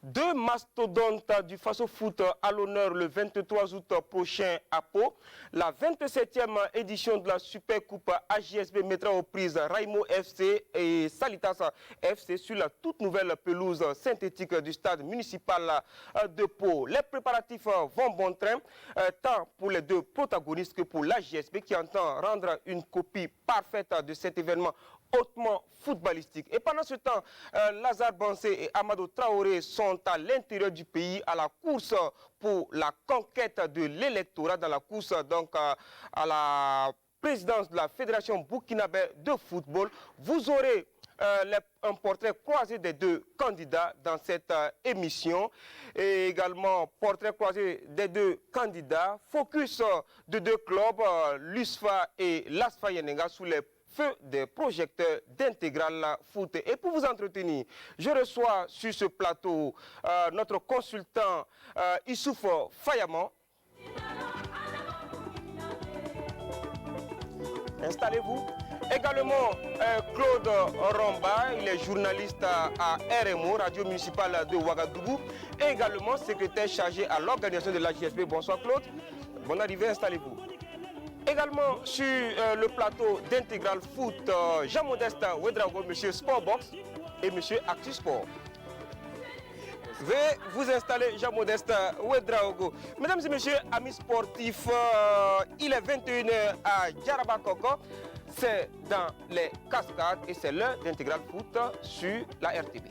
Deux mastodontes du Faso Foot à l'honneur le 23 août prochain à Pau. La 27e édition de la Super Coupe AJSB mettra aux prises Raimo FC et Salitas FC sur la toute nouvelle pelouse synthétique du stade municipal de Pau. Les préparatifs vont bon train, tant pour les deux protagonistes que pour l'AJSB qui entend rendre une copie parfaite de cet événement hautement footballistique. Et pendant ce temps, Lazare Bansé et Amadou Traoré sont à l'intérieur du pays à la course pour la conquête de l'électorat, dans la course donc à la présidence de la Fédération burkinabé de football. Vous aurez un portrait croisé des deux candidats dans cette émission et également portrait croisé des deux candidats, focus de deux clubs, l'USFA et l'ASFA Yenenga sous les feu des projecteurs d'Intégral Foot. Et pour vous entretenir, je reçois sur ce plateau notre consultant Issouf Fayaman. Installez-vous. Également Claude Romba, il est journaliste à RMO, Radio Municipale de Ouagadougou, et également secrétaire chargé à l'organisation de l'AJSB. Bonsoir Claude. Bonne arrivée, installez-vous. Également sur le plateau d'Intégral Foot, Jean-Modeste Ouedraogo, monsieur Sportbox et monsieur ActuSport. Veuillez vous installer, Jean-Modeste Ouedraogo. Mesdames et messieurs, amis sportifs, il est 21h à Djaraba-Koko. C'est dans les cascades et c'est l'heure d'Intégral Foot sur la RTB.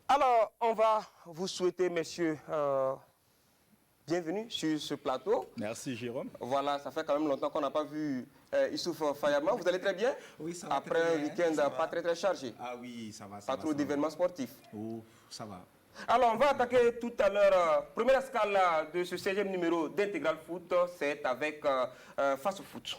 Alors, on va vous souhaiter, messieurs, bienvenue sur ce plateau. Merci, Jérôme. Voilà, ça fait quand même longtemps qu'on n'a pas vu Issouf Fayaman. Vous allez très bien? Oui, ça va. Après très un bien. week-end pas très chargé. Ah oui, ça va. Pas trop d'événements sportifs. Oh, ça va. Alors, on va attaquer tout à l'heure. Première escale de ce 16e numéro d'Intégral Foot, c'est avec Faso Foot.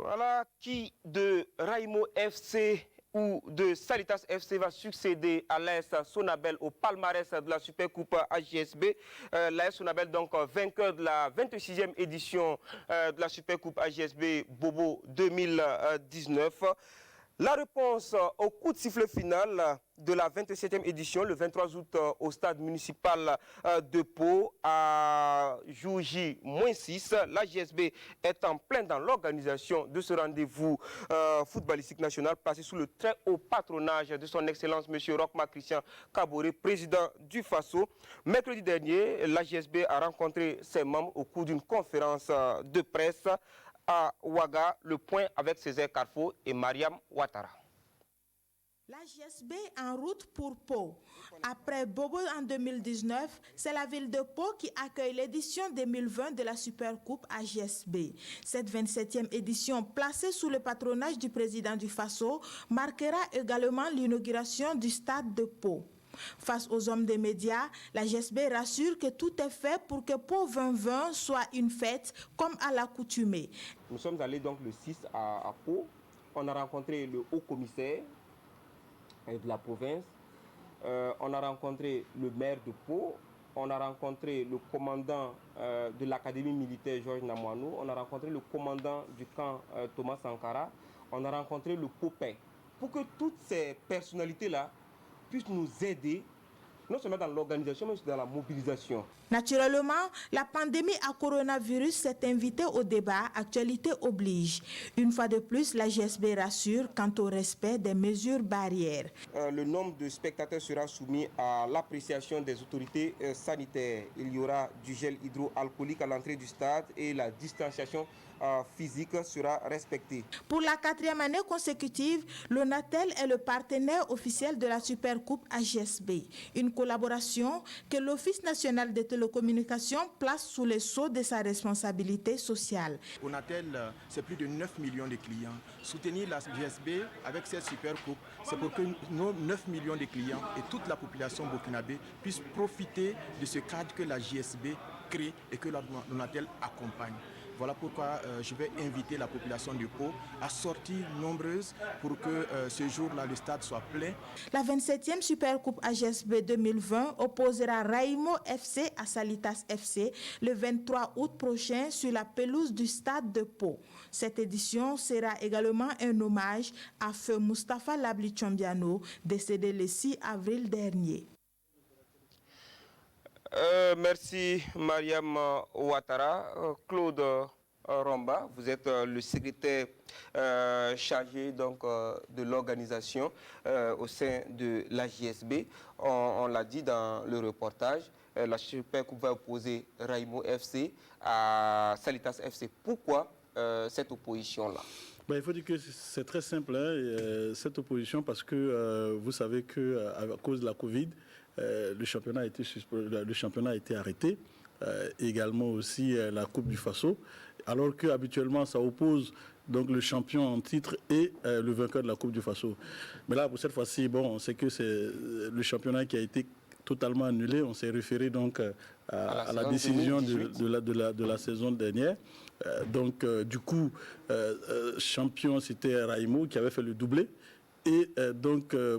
Voilà, qui de Raimo FC ou de Salitas FC va succéder à l'AS Sonabel au palmarès de la Super Coupe AJSB. L'AS Sonabel, donc vainqueur de la 26e édition de la Super Coupe AJSB Bobo 2019. La réponse au coup de sifflet final de la 27e édition, le 23 août, au stade municipal de Pau, à jour J-6. La JSB est en plein dans l'organisation de ce rendez-vous footballistique national placé sous le très haut patronage de son Excellence M. Rochma Christian Kaboré, président du FASO. Mercredi dernier, la JSB a rencontré ses membres au cours d'une conférence de presse à Ouaga, le point avec Césaire Carrefour et Mariam Ouattara. La JSB en route pour Pau. Après Bobo en 2019, c'est la ville de Pau qui accueille l'édition 2020 de la Super Coupe AJSB. Cette 27e édition, placée sous le patronage du président du FASO, marquera également l'inauguration du stade de Pau. Face aux hommes des médias, la JSB rassure que tout est fait pour que Pau 2020 soit une fête comme à l'accoutumée. Nous sommes allés donc le 6 à Pau. On a rencontré le haut commissaire de la province. On a rencontré le maire de Pau. On a rencontré le commandant de l'académie militaire Georges Namouanou. On a rencontré le commandant du camp Thomas Sankara. On a rencontré le Popin. Pour que toutes ces personnalités-là puissent nous aider, non seulement dans l'organisation, mais aussi dans la mobilisation. Naturellement, la pandémie à coronavirus s'est invitée au débat, actualité oblige. Une fois de plus, la JSB rassure quant au respect des mesures barrières. Le nombre de spectateurs sera soumis à l'appréciation des autorités sanitaires. Il y aura du gel hydroalcoolique à l'entrée du stade et la distanciation physique sera respectée. Pour la 4e année consécutive, l'ONATEL est le partenaire officiel de la Super Coupe AJSB. Une collaboration que l'Office national des télécommunications place sous le sceau de sa responsabilité sociale. ONATEL, c'est plus de 9 millions de clients. Soutenir la JSB avec cette Super Coupe, c'est pour que nos 9 millions de clients et toute la population burkinabé puissent profiter de ce cadre que la JSB crée et que l'ONATEL accompagne. Voilà pourquoi je vais inviter la population de Pau à sortir nombreuse pour que ce jour-là, le stade soit plein. La 27e Supercoupe AGSB 2020 opposera Raimo FC à Salitas FC le 23 août prochain sur la pelouse du stade de Pau. Cette édition sera également un hommage à feu Mustapha Labli Chombiano, décédé le 6 avril dernier. Merci Mariam Ouattara. Claude Romba, vous êtes le secrétaire chargé donc, de l'organisation au sein de l'AJSB. On l'a dit dans le reportage, la Supercoupe va opposer Raimo FC à Salitas FC. Pourquoi cette opposition-là? Il faut dire que c'est très simple, hein, cette opposition, parce que vous savez qu'à cause de la Covid, le championnat a été arrêté, également aussi la Coupe du Faso, alors qu'habituellement ça oppose donc le champion en titre et le vainqueur de la Coupe du Faso. Mais là, pour cette fois-ci, bon, on sait que c'est le championnat qui a été totalement annulé. On s'est référé donc à la décision de la saison dernière. Du coup, champion, c'était Raimo qui avait fait le doublé. Et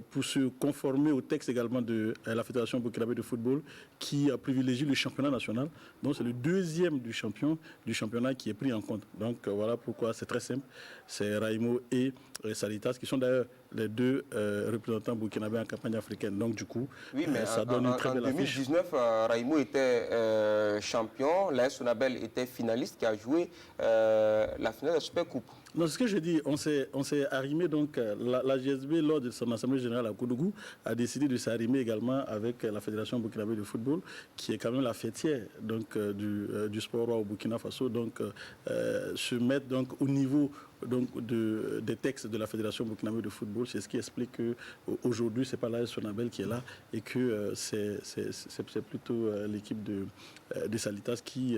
pour se conformer au texte également de la Fédération burkinabé de football qui a privilégié le championnat national. Donc c'est le deuxième du championnat qui est pris en compte. Donc voilà pourquoi c'est très simple. C'est Raimo et Salitas qui sont d'ailleurs les deux représentants burkinabés en campagne africaine. Donc du coup, oui, mais ça donne une très belle affiche. En 2019, Raimo était champion, l'AS Sonabel était finaliste qui a joué la finale de la Supercoupe. Non, ce que je dis, on s'est arrimé, donc la GSB, lors de son assemblée générale à Koudougou, a décidé de s'arrimer également avec la Fédération burkinabé de football, qui est quand même la fêtière donc, du sport roi au Burkina Faso, donc se mettre donc, au niveau donc, des textes de la Fédération burkinabé de football. C'est ce qui explique qu'aujourd'hui, ce n'est pas l'AS Sonabel qui est là et que c'est plutôt l'équipe de Salitas qui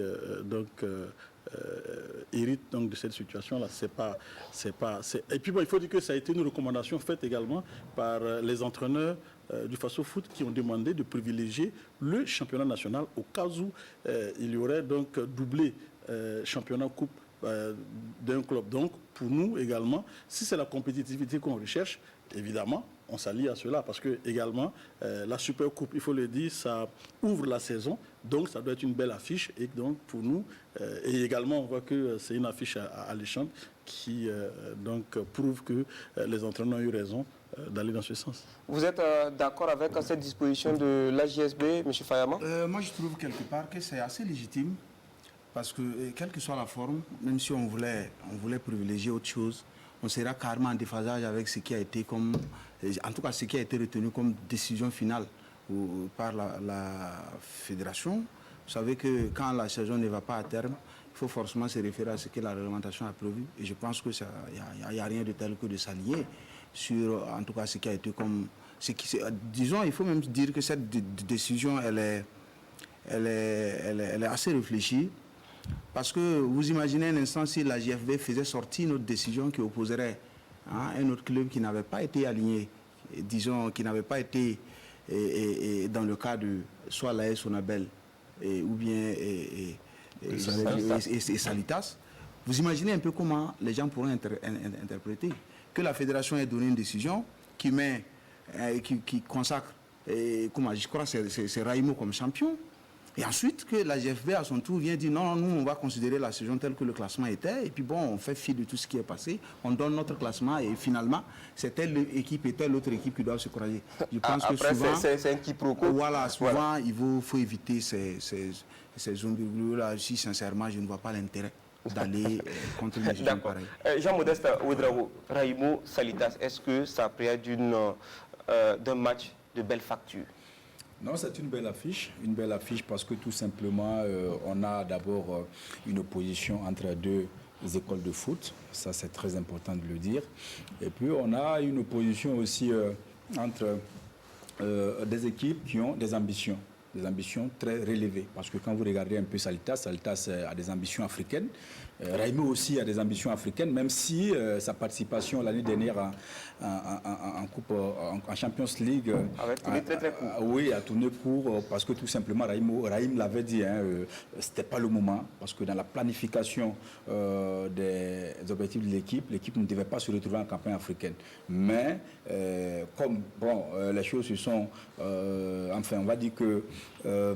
hérite donc de cette situation-là. Et puis bon, il faut dire que ça a été une recommandation faite également par les entraîneurs du Faso Foot qui ont demandé de privilégier le championnat national au cas où il y aurait donc doublé championnat coupe d'un club. Donc pour nous également, si c'est la compétitivité qu'on recherche, évidemment, on s'allie à cela parce que également la Supercoupe, il faut le dire, ça ouvre la saison, donc ça doit être une belle affiche et donc pour nous et également on voit que c'est une affiche alléchante qui donc prouve que les entraîneurs ont eu raison d'aller dans ce sens. Vous êtes d'accord avec cette disposition de l'AJSB, M. Fayama? Moi je trouve quelque part que c'est assez légitime parce que quelle que soit la forme, même si on voulait privilégier autre chose, on sera carrément en déphasage avec ce qui a été comme, en tout cas ce qui a été retenu comme décision finale par la fédération. Vous savez que quand la saison ne va pas à terme, il faut forcément se référer à ce que la réglementation a prévu. Et je pense que il n'y a rien de tel que de s'aligner sur, en tout cas, ce qui a été comme, disons, il faut même dire que cette décision, elle est assez réfléchie. Parce que vous imaginez un instant si la GFB faisait sortir notre décision qui opposerait un autre club qui n'avait pas été aligné, disons, qui n'avait pas été dans le cas de soit l'AS Sonabel ou bien Salitas. Vous imaginez un peu comment les gens pourraient interpréter que la fédération ait donné une décision qui consacre, je crois que c'est Raimo comme champion. Et ensuite, que la GFB, à son tour, vient dire non, nous, on va considérer la saison telle que le classement était. Et puis bon, on fait fi de tout ce qui est passé. On donne notre classement et finalement, c'est telle équipe et telle autre équipe qui doivent se croiser. Je pense que souvent, c'est un quiproquo. Voilà, souvent, il faut éviter ces zones là. Si, sincèrement, je ne vois pas l'intérêt d'aller contre les gens pareils. Jean-Modeste Ouedraogo, Raimo Salitas, est-ce que ça prévient d'un match de belle facture? Non, c'est une belle affiche parce que tout simplement, on a d'abord une opposition entre deux écoles de foot, ça c'est très important de le dire. Et puis on a une opposition aussi entre des équipes qui ont des ambitions. des ambitions très relevées. Parce que quand vous regardez un peu Salitas a des ambitions africaines. Raimo aussi a des ambitions africaines, même si sa participation l'année dernière en Champions League a tourné court parce que tout simplement Raïm l'avait dit, c'était pas le moment, parce que dans la planification des objectifs de l'équipe ne devait pas se retrouver en campagne africaine. Mais comme les choses se sont, enfin on va dire que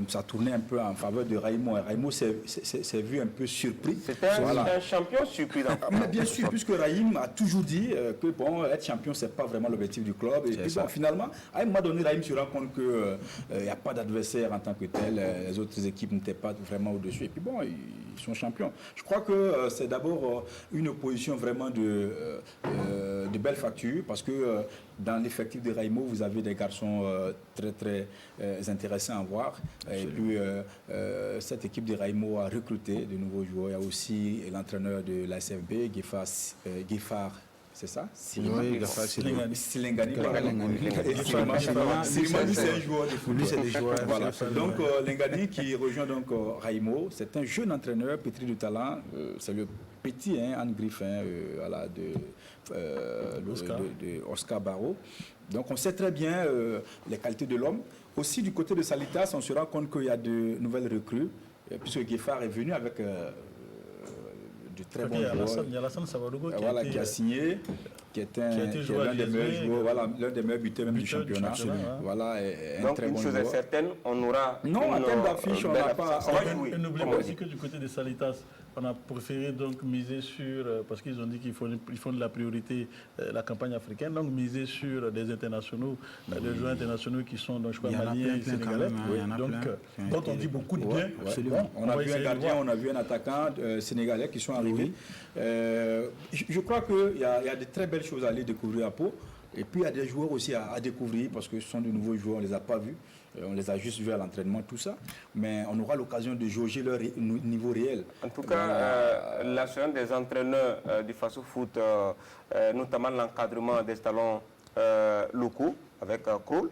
ça tournait un peu en faveur de Raimo. Raimo s'est vu un peu surpris. C'était un champion surpris. Mais bien sûr, puisque Raïm a toujours dit que être champion, c'est pas vraiment l'objectif du club. Et puis finalement, à un moment donné, Raïm se rend compte qu'il n'y a pas d'adversaire en tant que tel. Les autres équipes n'étaient pas vraiment au-dessus. Et puis bon, ils sont champions. Je crois que c'est d'abord une opposition vraiment de belle facture, parce que dans l'effectif de Raimo, vous avez des garçons très très intéressants à voir. Et puis cette équipe de Raimo a recruté de nouveaux joueurs. Il y a aussi l'entraîneur de l'ASFB, Gueffard. C'est ça? Silengani. C'est un joueur de football. Lui, c'est des joueurs. Voilà. Donc, Lengani qui rejoint donc Raimo, c'est un jeune entraîneur pétri de talent. C'est le petit Anne Griffin de Oscar Barreau. Donc, on sait très bien les qualités de l'homme. Aussi, du côté de Salitas, on se rend compte qu'il y a de nouvelles recrues, puisque Gueffard est venu avec de très bons joueurs. Il y a Alassane Savadogo qui a signé, qui est l'un des meilleurs joueurs, l'un des meilleurs buteurs même du championnat. Voilà, donc une chose est certaine, on aura. Non, en termes d'affiche, on n'a pas. Et n'oubliez pas aussi que du côté de Salitas, on a préféré donc miser sur, parce qu'ils ont dit qu'ils font de la priorité la campagne africaine, donc miser sur des internationaux, des joueurs internationaux qui sont, donc, je crois, maliens et sénégalais. Donc on dit beaucoup de bien. On a vu un gardien, on a vu un attaquant sénégalais qui sont arrivés. Je crois qu'il y a de très belles choses à aller découvrir à Pau. Et puis il y a des joueurs aussi à découvrir, parce que ce sont de nouveaux joueurs, on ne les a pas vus. On les a juste vus à l'entraînement, tout ça. Mais on aura l'occasion de jauger leur niveau réel. En tout cas, l'assurance des entraîneurs du Faso Foot, notamment l'encadrement des talents locaux avec Kroll,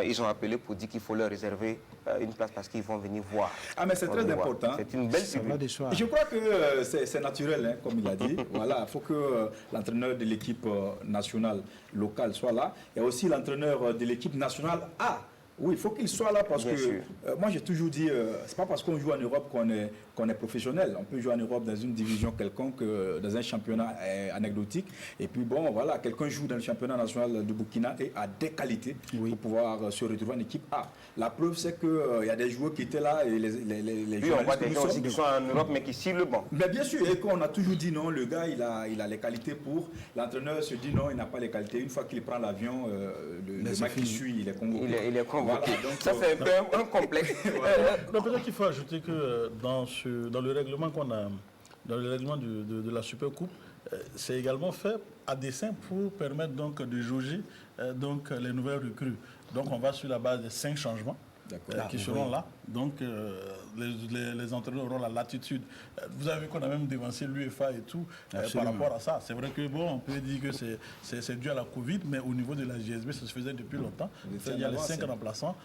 ils ont appelé pour dire qu'il faut leur réserver une place parce qu'ils vont venir voir. Ah, mais c'est très important. C'est une belle tribune. Je crois que c'est naturel, comme il a dit. Voilà, il faut que l'entraîneur de l'équipe nationale locale soit là. Et aussi l'entraîneur de l'équipe nationale A. Oui, il faut qu'il soit là parce que moi j'ai toujours dit, c'est pas parce qu'on joue en Europe qu'on est professionnel. On peut jouer en Europe dans une division quelconque, dans un championnat anecdotique. Et puis bon, voilà, quelqu'un joue dans le championnat national du Burkina et a des qualités pour pouvoir se retrouver en équipe A. La preuve, c'est qu'il y a des joueurs qui étaient là et les on voit des gens aussi qui sont en Europe mais qui ciblent le banc. Mais bien sûr, et qu'on a toujours dit non, le gars il a les qualités pour. L'entraîneur se dit non, il n'a pas les qualités. Une fois qu'il prend l'avion, le mec qui suit, il est convoqué. Il est convoqué. Voilà, donc, ça c'est un complexe. Peut-être qu'il faut ajouter que dans le règlement qu'on a, dans le règlement de la Super Coupe, c'est également fait à dessein pour permettre donc de jauger donc les nouvelles recrues. Donc on va sur la base de 5 changements qui seront là. Donc les entraîneurs auront la latitude. Vous avez vu qu'on a même dévancé l'UEFA et tout par rapport à ça. C'est vrai que bon, on peut dire que c'est dû à la Covid, mais au niveau de la JSB, ça se faisait depuis longtemps. Il y a les 5 remplaçants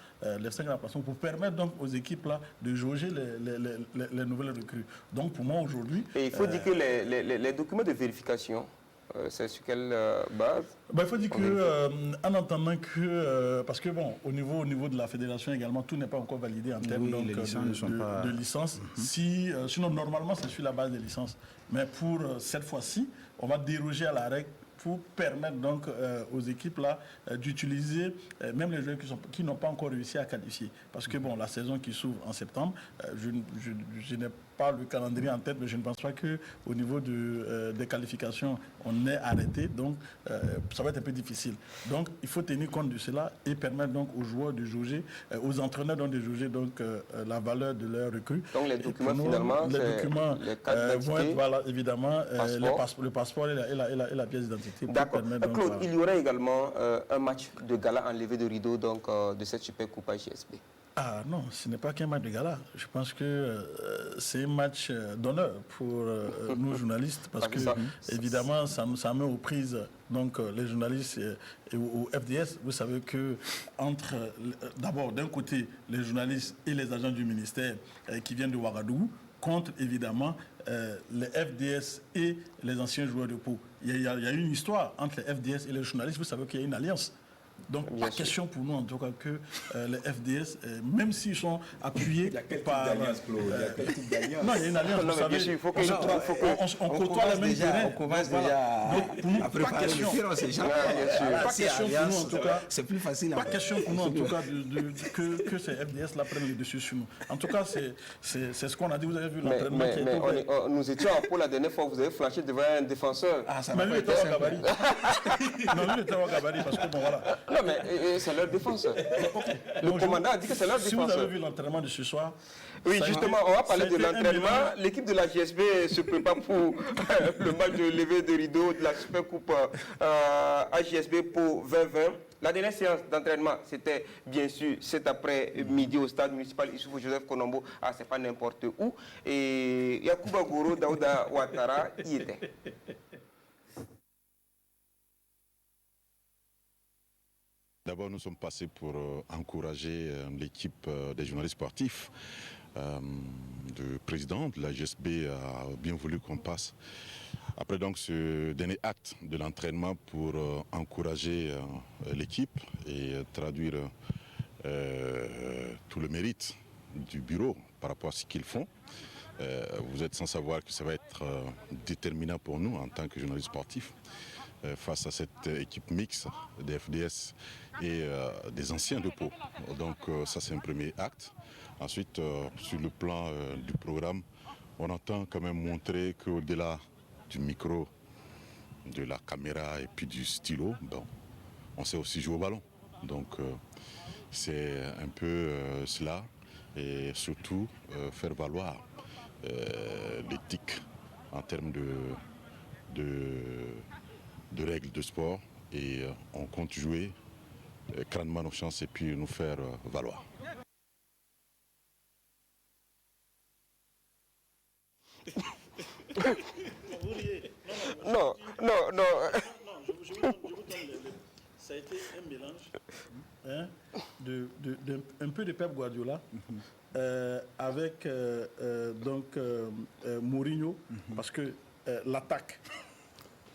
pour permettre donc aux équipes là de jauger les nouvelles recrues. Donc pour moi aujourd'hui. Et il faut dire que les documents de vérification. C'est sur quelle base? Il faut dire en entendant que, parce que bon, au niveau de la fédération également, tout n'est pas encore validé en termes de licence. Sinon, normalement, c'est sur la base des licences. Mais pour cette fois-ci, on va déroger à la règle pour permettre donc aux équipes là d'utiliser même les joueurs qui n'ont pas encore réussi à qualifier. Parce que bon, la saison qui s'ouvre en septembre, je n'ai pas le calendrier en tête, mais je ne pense pas qu'au niveau des qualifications, on est arrêté. Donc, ça va être un peu difficile. Donc, il faut tenir compte de cela et permettre donc aux joueurs de jauger, aux entraîneurs donc de jauger donc la valeur de leur recrue. Donc, les documents finalement, les cartes vont être, voilà, évidemment, le passeport et la pièce d'identité. D'accord. Claude, il y aura également un match de gala en levée de rideau donc, de cette Super Coupe GSB. Ah non, ce n'est pas qu'un match de gala. Je pense que c'est un match d'honneur pour nous journalistes parce que évidemment ça met aux prises donc les journalistes et au FDS. Vous savez que entre d'abord d'un côté les journalistes et les agents du ministère qui viennent de Ouagadougou contre évidemment les FDS et les anciens joueurs de Pau. Il y a une histoire entre les FDS et les journalistes. Vous savez qu'il y a une alliance. Donc, pas question pour nous, en tout cas, que les FDS, même s'ils sont appuyés par... Il y a quel type d'alliance? Non, il y a une alliance, vous savez. Il faut on côtoie les mêmes terrains. On commence déjà à préparer le tir, on sait jamais. Pas question pour nous, en tout cas. C'est plus facile. Pas question pour nous, en tout cas, que ces FDS-là prennent le dessus sur nous. En tout cas, c'est ce qu'on a dit. Vous avez vu l'entraînement qui a été fait. Nous étions en Pau la dernière fois, vous avez flanché devant un défenseur. Mais lui, il était au gabarit. Non, lui, il était au gabarit parce que, bon, voilà. Non, mais c'est leur défenseur. Le commandant a dit que c'est leur défenseur. Si vous avez vu l'entraînement de ce soir... Oui, justement, on va parler de l'entraînement. L'équipe de la GSB se prépare pour le match de levée de rideau de la Super Coupe AJSB pour 2020. La dernière séance d'entraînement, c'était bien sûr cet après-midi au stade municipal Issoufou Joseph Konombo. Ah, c'est pas n'importe où. Et Yacouba Goro, Daouda Ouattara y était. D'abord, nous sommes passés pour encourager l'équipe des journalistes sportifs. Le président de la GSB a bien voulu qu'on passe après donc ce dernier acte de l'entraînement pour encourager l'équipe et traduire tout le mérite du bureau par rapport à ce qu'ils font. Vous êtes sans savoir que ça va être déterminant pour nous en tant que journalistes sportifs face à cette équipe mixte des FDS et des anciens de Pau. Donc ça c'est un premier acte. Ensuite, sur le plan du programme, on entend quand même montrer qu'au-delà du micro, de la caméra et puis du stylo, bon, on sait aussi jouer au ballon. Donc c'est un peu cela et surtout faire valoir l'éthique en termes de règles de sport et on compte jouer crânement nos chances et puis nous faire valoir. Non. Je vous donne ça a été un mélange un peu de Pep Guardiola avec Mourinho, parce que l'attaque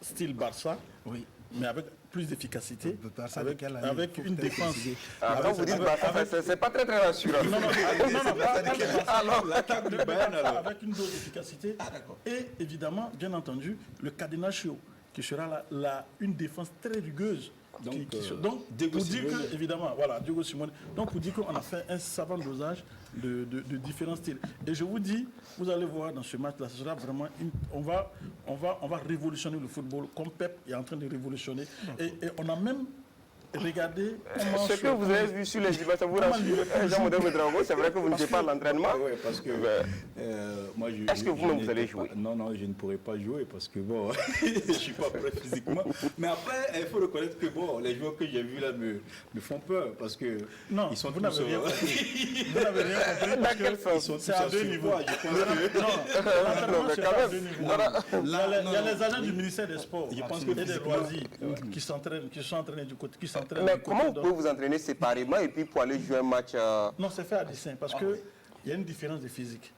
style Barça, oui, mais avec plus d'efficacité, avec une défense. Quand vous dites Barça, c'est pas très rassurant. Non, l'attaque du Bayern avec une dose d'efficacité. Et évidemment, bien entendu, le cadenaccio, qui sera une défense très rugueuse. Donc pour dire que, évidemment, voilà, Diego Simeone. Donc pour dire qu'on a fait un savant dosage de différents styles. Et je vous dis, vous allez voir dans ce match-là, ce sera vraiment on va révolutionner le football comme Pep est en train de révolutionner. Et on a même regardé comment... Ce que vous avez vu sur les images, ça vous rassure. Jean-Modèle Ouedraogo, c'est vrai que vous ne jouez pas l'entraînement. Oui, parce que moi, est-ce que vous-même vous allez jouer? Non, je ne pourrai pas jouer parce que bon, je ne suis pas prêt physiquement. Mais après, il faut reconnaître que bon, les joueurs que j'ai vus là me font peur parce que non, ils sont vous tous... n'avez rien compris. Vous n'avez rien compris. Dans quel sens? C'est à deux niveaux. Non, mais quand même. Il y a les agents du ministère des Sports et des loisirs qui sont entraînés du côté. Mais comment vous pouvez vous entraîner séparément et puis pour aller jouer un match Non, c'est fait à dessein parce qu'il y a une différence de physique.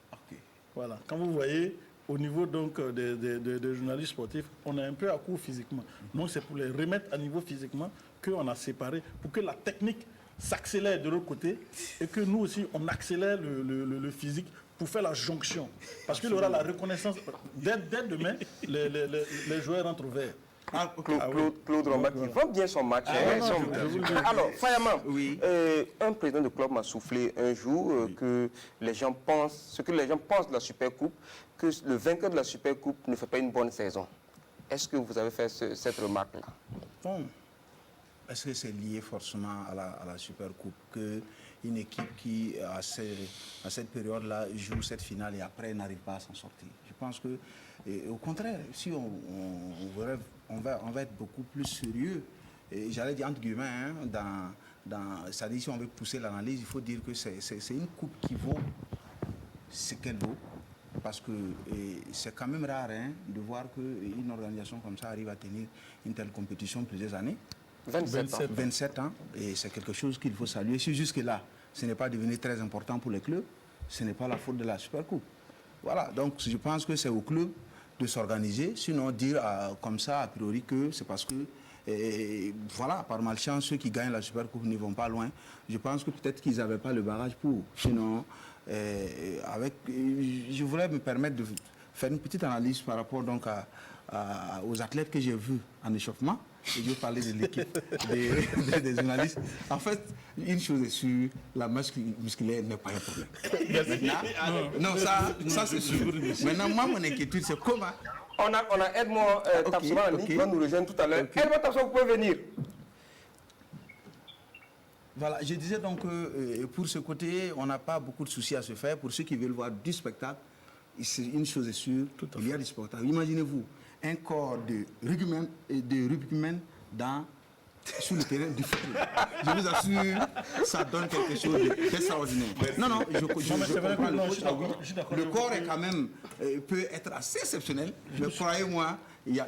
Voilà. Quand vous voyez, au niveau donc des journalistes sportifs, on est un peu à court physiquement. Donc c'est pour les remettre à niveau physiquement qu'on a séparé, pour que la technique s'accélère de l'autre côté et que nous aussi, on accélère le physique pour faire la jonction. Parce qu'il y aura la reconnaissance. Dès demain, les joueurs rentrent au vert. Claude Romba qui vend bien son match. Alors, Fayama, oui. Un président de club m'a soufflé un jour que les gens pensent, ce que les gens pensent de la Super Coupe, que le vainqueur de la Super Coupe ne fait pas une bonne saison. Est-ce que vous avez fait cette remarque-là? Bon. Est-ce que c'est lié forcément à la Super Coupe qu'une équipe qui, à cette période-là, joue cette finale et après n'arrive pas à s'en sortir? Je pense que, au contraire, si on va être beaucoup plus sérieux j'allais dire entre guillemets, hein, c'est-à-dire si on veut pousser l'analyse, il faut dire que c'est une coupe qui vaut ce qu'elle vaut. Parce que c'est quand même rare hein, de voir qu'une organisation comme ça arrive à tenir une telle compétition plusieurs années. 27 ans. Et c'est quelque chose qu'il faut saluer. Si jusque-là, ce n'est pas devenu très important pour les clubs, ce n'est pas la faute de la Supercoupe. Voilà, donc je pense que c'est au club de s'organiser, sinon dire comme ça, a priori, que c'est parce que, voilà, par malchance, ceux qui gagnent la Supercoupe n'y vont pas loin. Je pense que peut-être qu'ils n'avaient pas le barrage pour. Sinon, je voulais me permettre de faire une petite analyse par rapport donc aux athlètes que j'ai vus en échauffement. Et je vais parler de l'équipe des journalistes. En fait, une chose est sûre, la masse musculaire n'est pas un problème. Maintenant, non, ça c'est sûr. Maintenant, moi, mon inquiétude, c'est comment... On a Edmond Tapsoba en ligne qui va nous rejoindre tout à l'heure. Edmond Tapsoba, vous pouvez venir. Voilà, je disais donc que pour ce côté, on n'a pas beaucoup de soucis à se faire. Pour ceux qui veulent voir du spectacle, une chose est sûre, il y a du spectacle. Imaginez-vous un corps de rugbymen sur le terrain du football. Je vous assure, ça donne quelque chose d'extraordinaire. Non, je comprends le corps est quand même, peut être assez exceptionnel, mais croyez-moi,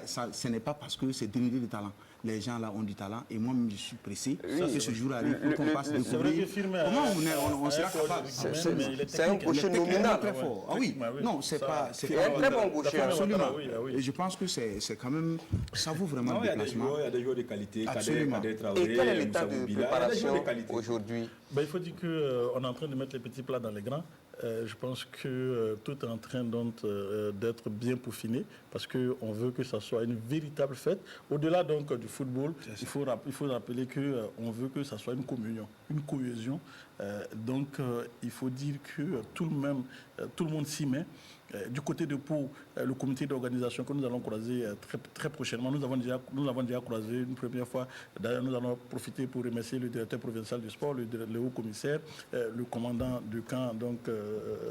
ce n'est pas parce que c'est dénudé de talent. Les gens là ont du talent et moi-même je suis pressé que ce jour arrive pour qu'on passe découvrir comment on sera capable. C'est un gaucher nominal. Très fort. Ah oui, non, c'est pas un très bon gaucher. Absolument. Et je pense que c'est quand même, ça vaut vraiment le déplacement. Il y a des joueurs de qualité. Absolument. Et quel est l'état de préparation aujourd'hui? Il faut dire qu'on est en train de mettre les petits plats dans les grands. Je pense que tout est en train d'être bien peaufiné parce qu'on veut que ça soit une véritable fête. Au-delà donc du football, il faut rappeler qu'on veut que ça soit une communion, une cohésion. Donc il faut dire que tout le monde s'y met. Du côté de Pau, le comité d'organisation que nous allons croiser très, très prochainement, nous avons déjà croisé une première fois. D'ailleurs, nous allons profiter pour remercier le directeur provincial du sport, le haut commissaire, le commandant du camp, donc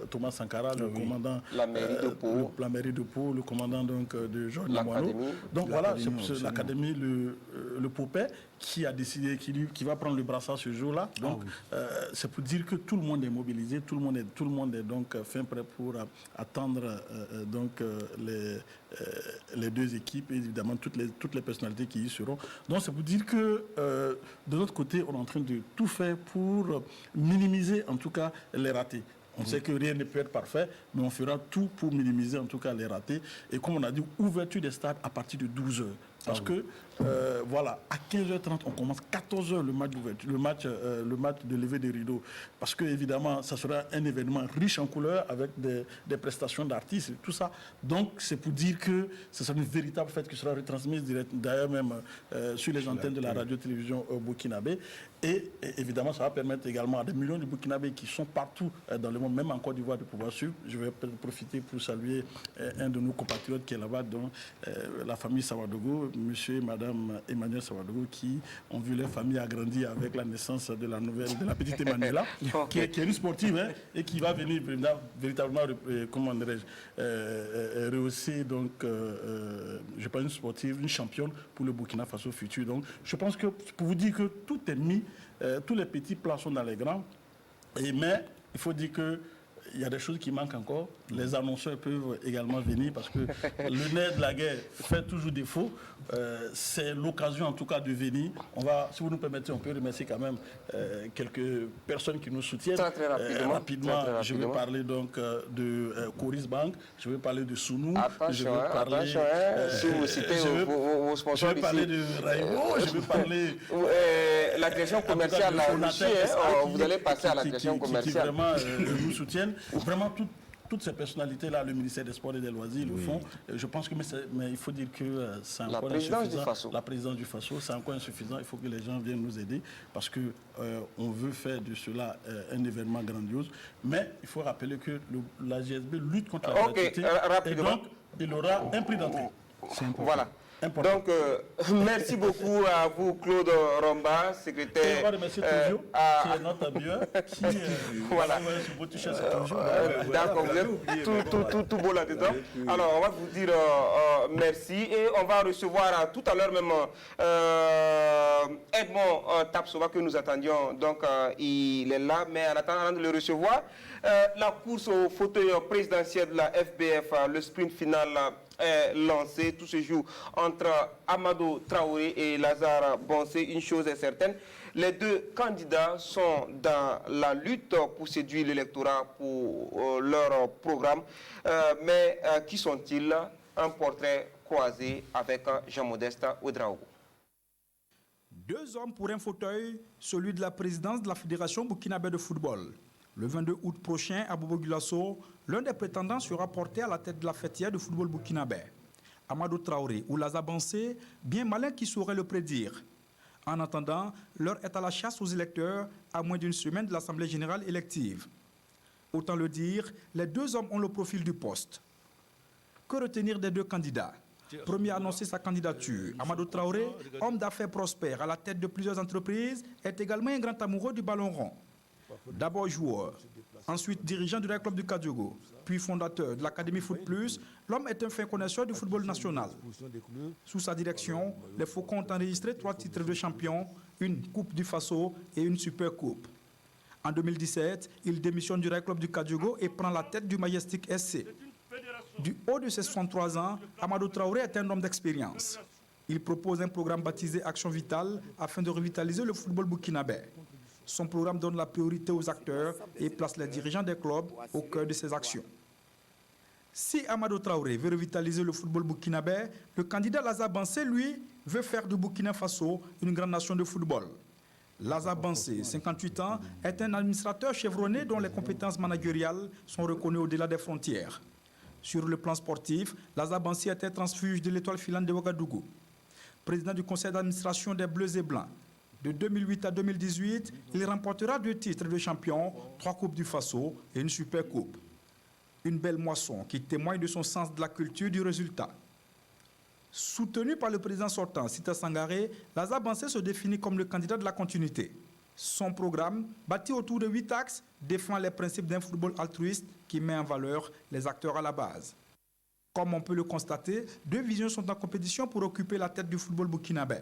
Thomas Sankara, le commandant la mairie de Pau, le commandant donc de Georges Lamoineau. Donc voilà, c'est l'académie, le Popet qui a décidé, qui va prendre le brassard ce jour-là. Donc c'est pour dire que tout le monde est mobilisé, tout le monde est donc fin prêt pour attendre donc les deux équipes et évidemment toutes les personnalités qui y seront. Donc c'est pour dire que de notre côté, on est en train de tout faire pour minimiser en tout cas les ratés. On sait que rien ne peut être parfait, mais on fera tout pour minimiser en tout cas les ratés. Et comme on a dit, ouverture des stades à partir de 12h. Parce que, voilà, à 15h30, on commence 14h le match d'ouverture, le match de levée des rideaux. Parce que, évidemment, ça sera un événement riche en couleurs avec des prestations d'artistes et tout ça. Donc, c'est pour dire que ce sera une véritable fête qui sera retransmise d'ailleurs même sur les antennes de la radio-télévision burkinabé. Et évidemment, ça va permettre également à des millions de Burkinabés qui sont partout dans le monde, même en Côte d'Ivoire, de pouvoir suivre. Je vais profiter pour saluer un de nos compatriotes qui est là-bas, dont la famille Sawadogo, monsieur et madame Emmanuel Sawadogo, qui ont vu leur famille agrandir avec la naissance de la petite Emmanuela, qui est une sportive hein, et qui va venir véritablement, comment dirais-je, rehausser, donc, je pense, une sportive, une championne pour le Burkina Faso futur. Donc, je pense que, pour vous dire que tout est mis, tous les petits plats sont dans les grands, mais il faut dire que il y a des choses qui manquent encore. Les annonceurs peuvent également venir parce que le nerf de la guerre fait toujours défaut. C'est l'occasion en tout cas de venir. Si vous nous permettez, on peut remercier quand même quelques personnes qui nous soutiennent. Très rapidement. Je vais parler donc de Coris Bank, je vais parler de Sounou. Attention, si vous citez vos sponsors. Je vais parler de Raimo, je vais parler... l'agression commerciale, vous allez passer à l'agression commerciale. Qui vraiment nous soutiennent. Vraiment, toutes ces personnalités-là, le ministère des Sports et des Loisirs le font. Je pense que, mais il faut dire que c'est encore insuffisant. La présidence du FASO, c'est encore insuffisant. Il faut que les gens viennent nous aider parce qu'on veut faire de cela un événement grandiose. Mais il faut rappeler que la GSB lutte contre la gratuité. Et donc, il aura un prix d'entrée. Voilà. important. Donc, merci beaucoup à vous, Claude Romba, secrétaire. On va remercier toujours, qui est notre avion, qui voilà. D'accord, voilà, vous êtes tout beau là-dedans. Alors, on va vous dire merci et on va recevoir tout à l'heure même Edmond Tapsova que nous attendions. Donc, il est là, mais en attendant de le recevoir, la course au fauteuil présidentiel de la FBF, le sprint final est lancé. Tout se joue entre Amadou Traoré et Lazare Bonsé. Une chose est certaine, les deux candidats sont dans la lutte pour séduire l'électorat pour leur programme. Mais qui sont-ils? Un portrait croisé avec Jean-Modeste Ouedraogo. Deux hommes pour un fauteuil, celui de la présidence de la Fédération burkinabé de football. Le 22 août prochain, à Bobo Gulasso, l'un des prétendants sera porté à la tête de la fêtière de football burkinabé. Amadou Traoré ou Lazare Bonsé, bien malin qui saurait le prédire. En attendant, l'heure est à la chasse aux électeurs à moins d'une semaine de l'Assemblée générale élective. Autant le dire, les deux hommes ont le profil du poste. Que retenir des deux candidats? Premier à annoncer sa candidature, Amadou Traoré, homme d'affaires prospère à la tête de plusieurs entreprises, est également un grand amoureux du ballon rond. D'abord joueur, ensuite dirigeant du Rail Club du Kadiogo, puis fondateur de l'Académie Foot Plus, l'homme est un fin connaisseur du football national. Sous sa direction, les Faucons ont enregistré 3 titres de champion, une Coupe du Faso et une Super Coupe. En 2017, il démissionne du Rail Club du Kadiogo et prend la tête du Majestic SC. Du haut de ses 63 ans, Amadou Traoré est un homme d'expérience. Il propose un programme baptisé Action Vitale afin de revitaliser le football burkinabé. Son programme donne la priorité aux acteurs et place les dirigeants des clubs au cœur de ses actions. Si Amadou Traoré veut revitaliser le football burkinabé, le candidat Lazare Bonsé, lui, veut faire du Burkina Faso une grande nation de football. Lazare Bonsé, 58 ans, est un administrateur chevronné dont les compétences managériales sont reconnues au-delà des frontières. Sur le plan sportif, Lazare Bonsé était transfuge de l'étoile filante de Ouagadougou. Président du conseil d'administration des Bleus et Blancs. De 2008 à 2018, il remportera 2 titres de champion, 3 Coupes du Faso et une Super Coupe. Une belle moisson qui témoigne de son sens de la culture du résultat. Soutenu par le président sortant, Sita Sangaré, Lazare Bonsé se définit comme le candidat de la continuité. Son programme, bâti autour de 8 axes, défend les principes d'un football altruiste qui met en valeur les acteurs à la base. Comme on peut le constater, 2 visions sont en compétition pour occuper la tête du football burkinabé.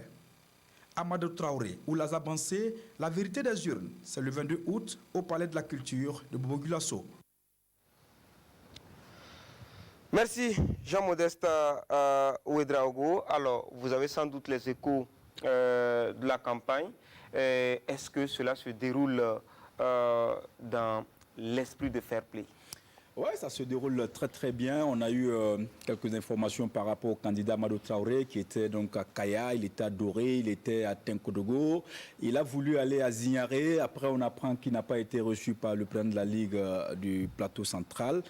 Amadou Traoré ou Lazare Bonsé, la vérité des urnes, c'est le 22 août au Palais de la Culture de Bobo Gulasso. Merci Jean-Modeste Ouedraogo. Alors, vous avez sans doute les échos de la campagne. Est-ce que cela se déroule dans l'esprit de fair play? Oui, ça se déroule très très bien. On a eu quelques informations par rapport au candidat Amadou Traoré qui était donc à Kaya, il était à Doré, il était à Tenkodogo. Il a voulu aller à Zignaré. Après, on apprend qu'il n'a pas été reçu par le président de la Ligue du plateau central.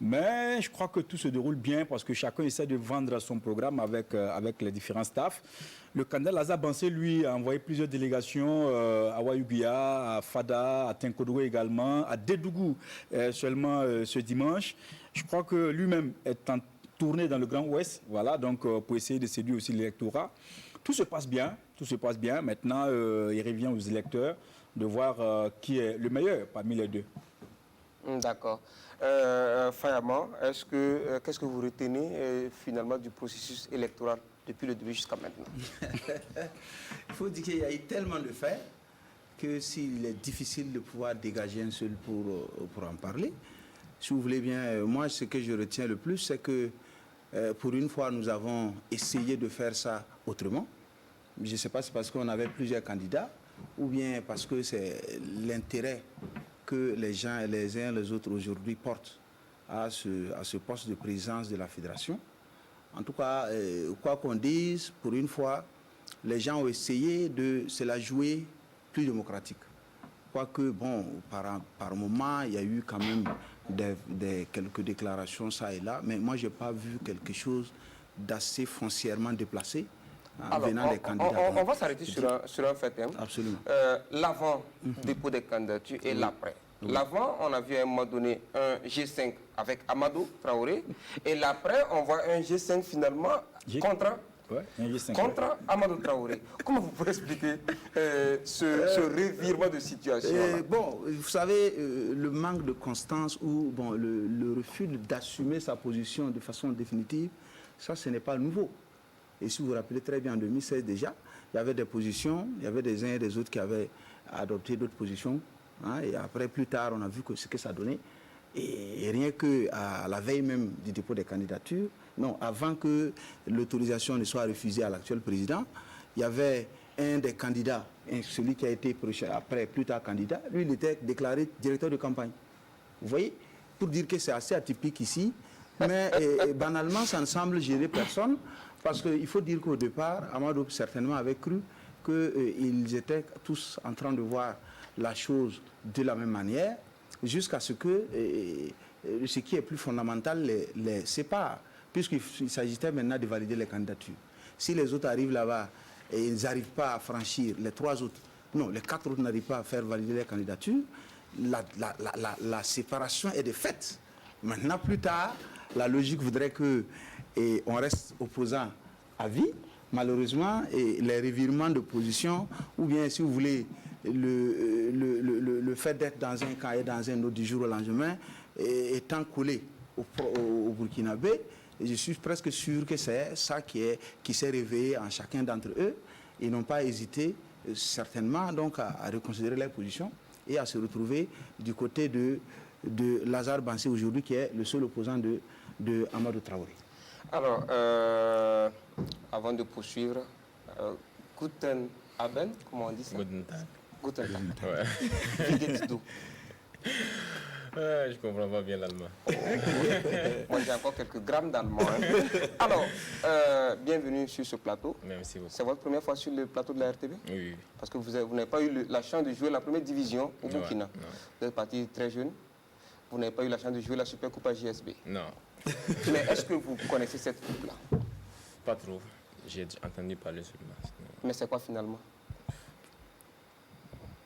Mais je crois que tout se déroule bien parce que chacun essaie de vendre son programme avec les différents staffs. Le candidat Lazare Bonsé, lui, a envoyé plusieurs délégations à Wayuguia, à Fada, à Tenkodogo également, à Dédougou seulement ce dimanche. Je crois que lui-même est en tournée dans le Grand Ouest, voilà, donc pour essayer de séduire aussi l'électorat. Tout se passe bien, tout se passe bien. Maintenant, il revient aux électeurs de voir qui est le meilleur parmi les deux. D'accord. Fayama, qu'est-ce que vous retenez finalement du processus électoral depuis le début jusqu'à maintenant? Il faut dire qu'il y a eu tellement de faits que s'il est difficile de pouvoir dégager un seul pour en parler. Si vous voulez bien, moi ce que je retiens le plus, c'est que pour une fois nous avons essayé de faire ça autrement. Je ne sais pas si c'est parce qu'on avait plusieurs candidats ou bien parce que c'est l'intérêt que les gens, les uns et les autres aujourd'hui portent à ce poste de présidence de la fédération. En tout cas, quoi qu'on dise, pour une fois, les gens ont essayé de se la jouer plus démocratique. Quoique, bon, par moment, il y a eu quand même quelques déclarations ça et là, mais moi, je n'ai pas vu quelque chose d'assez foncièrement déplacé. Alors, on va s'arrêter sur un fait. Hein. Absolument. L'avant dépôt des candidatures et l'après. L'avant, on a vu à un moment donné un G5 avec Amadou Traoré. Et l'après, on voit un G5 finalement Ouais, un vice contre Amadou Traoré. Comment vous pouvez expliquer ce revirement de situation Bon, vous savez, le manque de constance ou bon, le refus d'assumer sa position de façon définitive, ça, ce n'est pas nouveau. Et si vous vous rappelez très bien, en 2016 déjà, il y avait des positions, il y avait des uns et des autres qui avaient adopté d'autres positions. Hein, et après, plus tard, on a vu ce que ça donnait. Et rien qu'à la veille même du dépôt des candidatures, non, avant que l'autorisation ne soit refusée à l'actuel président, il y avait un des candidats, celui qui a été après plus tard candidat, lui il était déclaré directeur de campagne. Vous voyez, pour dire que c'est assez atypique ici, mais banalement ça ne semble gêner personne, parce qu'il faut dire qu'au départ, Amadou certainement avait cru qu'ils étaient tous en train de voir la chose de la même manière, jusqu'à ce que ce qui est plus fondamental les sépare, puisqu'il s'agissait maintenant de valider les candidatures. Si les autres arrivent là-bas et ils n'arrivent pas à franchir, les 4 autres n'arrivent pas à faire valider les candidatures, la séparation est de fait. Maintenant, plus tard, la logique voudrait qu'on reste opposant à vie. Malheureusement, les revirements de position, ou bien, si vous voulez, le fait d'être dans un camp et dans un autre du jour au lendemain, étant collé au Burkinabé, je suis presque sûr que c'est ça qui s'est réveillé en chacun d'entre eux. Ils n'ont pas hésité, certainement, donc, à reconsidérer leur position et à se retrouver du côté de Lazare Bansé aujourd'hui, qui est le seul opposant de Amadou Traoré. Alors, avant de poursuivre, Guten Abend, comment on dit ça? Guten Tag. Guten Tag. Ouais. Wie geht's du? Je comprends pas bien l'allemand. Moi, j'ai encore quelques grammes d'allemand. Hein. Alors, bienvenue sur ce plateau. Merci beaucoup. C'est votre première fois sur le plateau de la RTB? Oui. Parce que vous n'avez pas eu la chance de jouer la première division au Burkina. Ouais, vous êtes parti très jeune. Vous n'avez pas eu la chance de jouer la Super Coupe à JSB. Non. Mais est-ce que vous connaissez cette coupe-là? Pas trop. J'ai entendu parler seulement. Mais c'est quoi finalement?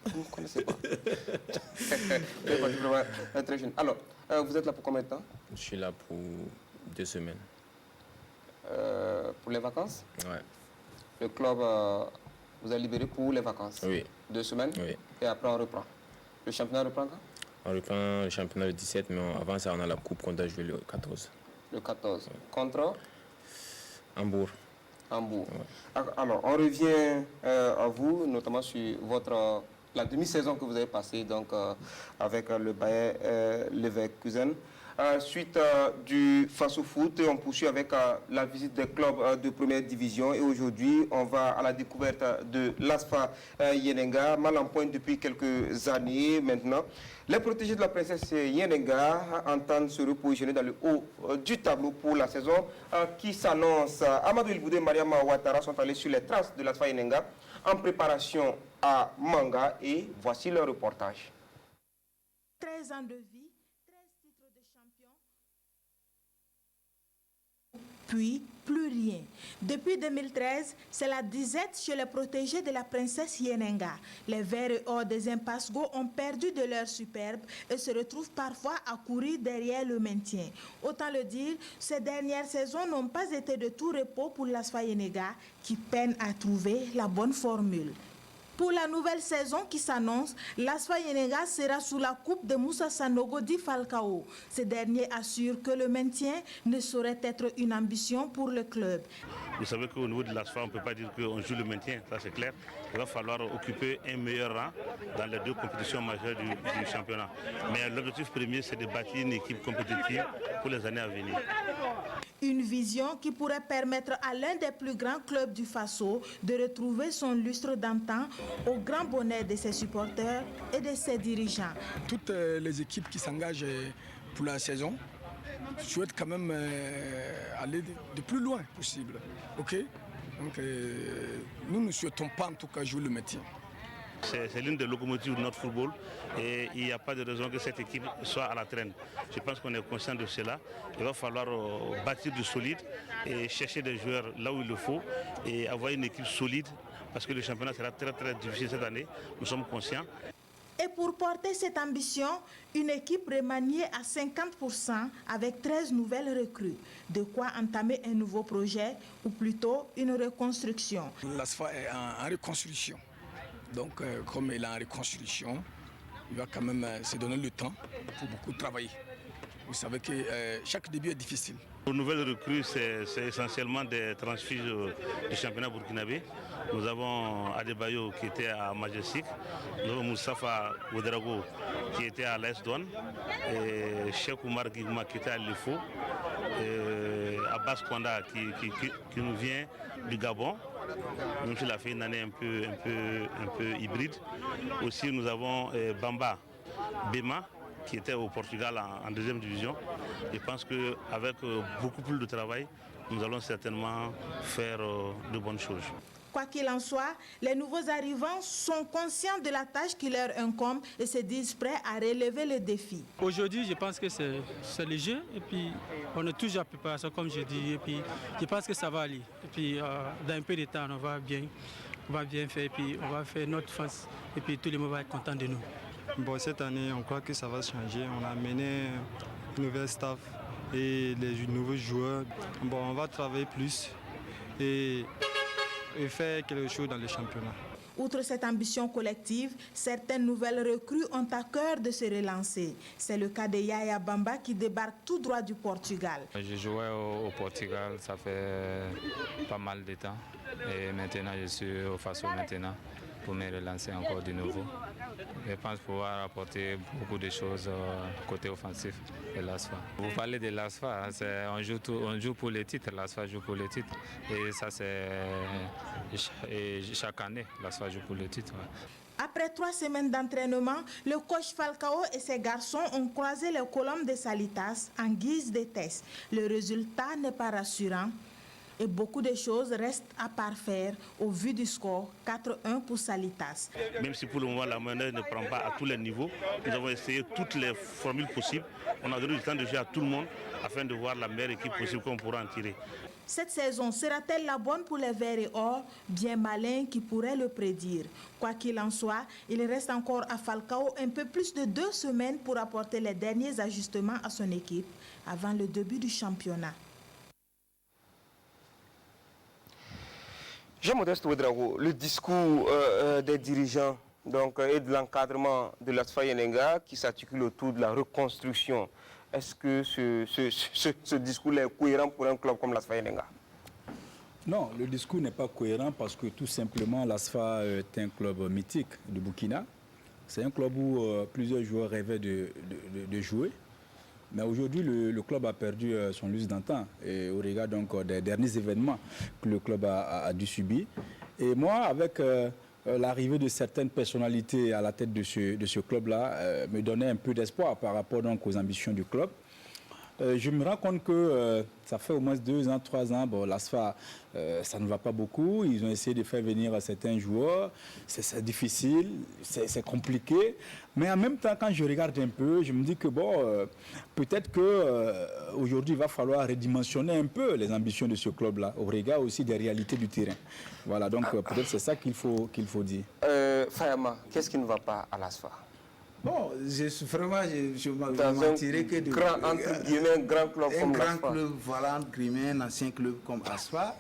Vous ne connaissez pas. Vous êtes parti vraiment très jeune. Alors, vous êtes là pour combien de temps? Je suis là pour 2 semaines. Pour les vacances? Ouais. Le club vous a libéré pour les vacances? Oui. 2 semaines? Oui. Et après on reprend. Le championnat reprend quand? On reprend le championnat le 17, mais avant ça, on a la coupe qu'on doit jouer le 14. Le 14. Contre? Hambourg. Hambourg. Ouais. Alors, on revient à vous, notamment sur la demi-saison que vous avez passée donc, avec le Bayer Leverkusen. Suite face au foot, on poursuit avec la visite des clubs de première division. Et aujourd'hui, on va à la découverte de l'ASFA Yenenga, mal en point depuis quelques années maintenant. Les protégés de la princesse Yenenga entendent se repositionner dans le haut du tableau pour la saison qui s'annonce. Amadou Ilboudé et Mariama Ouattara sont allés sur les traces de l'ASFA Yenenga en préparation à Manga et voici leur reportage. 13 ans de vie, 13 titres de champion, puis plus rien. Depuis 2013, c'est la disette chez les protégés de la princesse Yenenga. Les Verts et Or des Impasgo ont perdu de leur superbe et se retrouvent parfois à courir derrière le maintien. Autant le dire, ces dernières saisons n'ont pas été de tout repos pour l'ASFA Yenenga qui peine à trouver la bonne formule. Pour la nouvelle saison qui s'annonce, l'ASFA Yenenga sera sous la coupe de Moussa Sanogo Di Falcao. Ce dernier assure que le maintien ne saurait être une ambition pour le club. Vous savez qu'au niveau de l'ASFA, on ne peut pas dire qu'on joue le maintien, ça c'est clair. Il va falloir occuper un meilleur rang dans les 2 compétitions majeures du championnat. Mais l'objectif premier, c'est de bâtir une équipe compétitive pour les années à venir. Une vision qui pourrait permettre à l'un des plus grands clubs du Faso de retrouver son lustre d'antan au grand bonheur de ses supporters et de ses dirigeants. Toutes les équipes qui s'engagent pour la saison souhaitent quand même aller de plus loin possible. Ok? Donc nous ne souhaitons pas en tout cas jouer le maintien. C'est l'une des locomotives de notre football et il n'y a pas de raison que cette équipe soit à la traîne. Je pense qu'on est conscient de cela. Il va falloir bâtir du solide et chercher des joueurs là où il le faut et avoir une équipe solide parce que le championnat sera très très difficile cette année. Nous sommes conscients. Et pour porter cette ambition, une équipe remaniée à 50% avec 13 nouvelles recrues. De quoi entamer un nouveau projet ou plutôt une reconstruction. L'ASFA est en reconstruction. Donc, comme il est en reconstruction, il va quand même se donner le temps pour beaucoup travailler. Vous savez que chaque début est difficile. Nos nouvelles recrues, c'est essentiellement des transfuges du championnat burkinabé. Nous avons Adebayo qui était à Majestic, nous avons Moustapha Ouedraogo qui était à l'AS Douanes, et Cheikh Oumar Guigma qui était à l'IFO, et Abbas Kwanda qui nous vient du Gabon, même s'il a fait une année un peu hybride. Aussi nous avons Bamba Bema qui était au Portugal en deuxième division. Je pense qu'avec beaucoup plus de travail, nous allons certainement faire de bonnes choses. Quoi qu'il en soit, les nouveaux arrivants sont conscients de la tâche qui leur incombe et se disent prêts à relever le défi. Aujourd'hui, je pense que c'est le jeu et puis on est toujours à préparation comme je dis et puis je pense que ça va aller. Et puis dans un peu de temps, on va bien faire et puis on va faire notre face et puis tout le monde va être content de nous. Bon, cette année, on croit que ça va changer. On a amené un nouvel staff et les nouveaux joueurs. Bon, on va travailler plus et faire quelque chose dans le championnat. Outre cette ambition collective, certaines nouvelles recrues ont à cœur de se relancer. C'est le cas de Yaya Bamba qui débarque tout droit du Portugal. Je jouais au Portugal, ça fait pas mal de temps. Et maintenant, je suis au Faso maintenant pour me relancer encore de nouveau. Je pense pouvoir apporter beaucoup de choses côté offensif de l'ASFA. Vous parlez de l'ASFA, on joue pour les titres, l'ASFA joue pour les titres. Et ça, c'est chaque année, l'ASFA joue pour les titres. Ouais. Après 3 semaines d'entraînement, le coach Falcao et ses garçons ont croisé les colonnes de Salitas en guise de test. Le résultat n'est pas rassurant. Et beaucoup de choses restent à parfaire au vu du score 4-1 pour Salitas. Même si pour le moment la manœuvre ne prend pas à tous les niveaux, nous avons essayé toutes les formules possibles. On a donné du temps de jouer à tout le monde afin de voir la meilleure équipe possible qu'on pourra en tirer. Cette saison sera-t-elle la bonne pour les Verts et Or? Bien malin qui pourrait le prédire. Quoi qu'il en soit, il reste encore à Falcao un peu plus de 2 semaines pour apporter les derniers ajustements à son équipe avant le début du championnat. Jean-Modeste Ouedraogo, le discours des dirigeants et de l'encadrement de l'ASFA Yenenga qui s'articule autour de la reconstruction, est-ce que ce discours est cohérent pour un club comme l'ASFA Yenenga? Non, le discours n'est pas cohérent parce que tout simplement l'ASFA est un club mythique du Burkina. C'est un club où plusieurs joueurs rêvaient de jouer. Mais aujourd'hui, le club a perdu son lustre d'antan au regard donc, des derniers événements que le club a dû subir. Et moi, avec l'arrivée de certaines personnalités à la tête de ce club-là, me donnait un peu d'espoir par rapport donc, aux ambitions du club. Je me rends compte que ça fait au moins 2 ans, 3 ans, bon, l'ASFA, ça ne va pas beaucoup. Ils ont essayé de faire venir certains joueurs. C'est difficile, c'est compliqué. Mais en même temps, quand je regarde un peu, je me dis que bon, peut-être qu'aujourd'hui, il va falloir redimensionner un peu les ambitions de ce club-là, au regard aussi des réalités du terrain. Voilà, donc peut-être c'est ça qu'il faut dire. Fayama, qu'est-ce qui ne va pas à l'ASFA? Bon, vraiment, je dans mentirais que entre guillemets, un grand club comme l'ASFA. Un grand club, voilà, entre guillemets, un ancien club comme l'ASFA.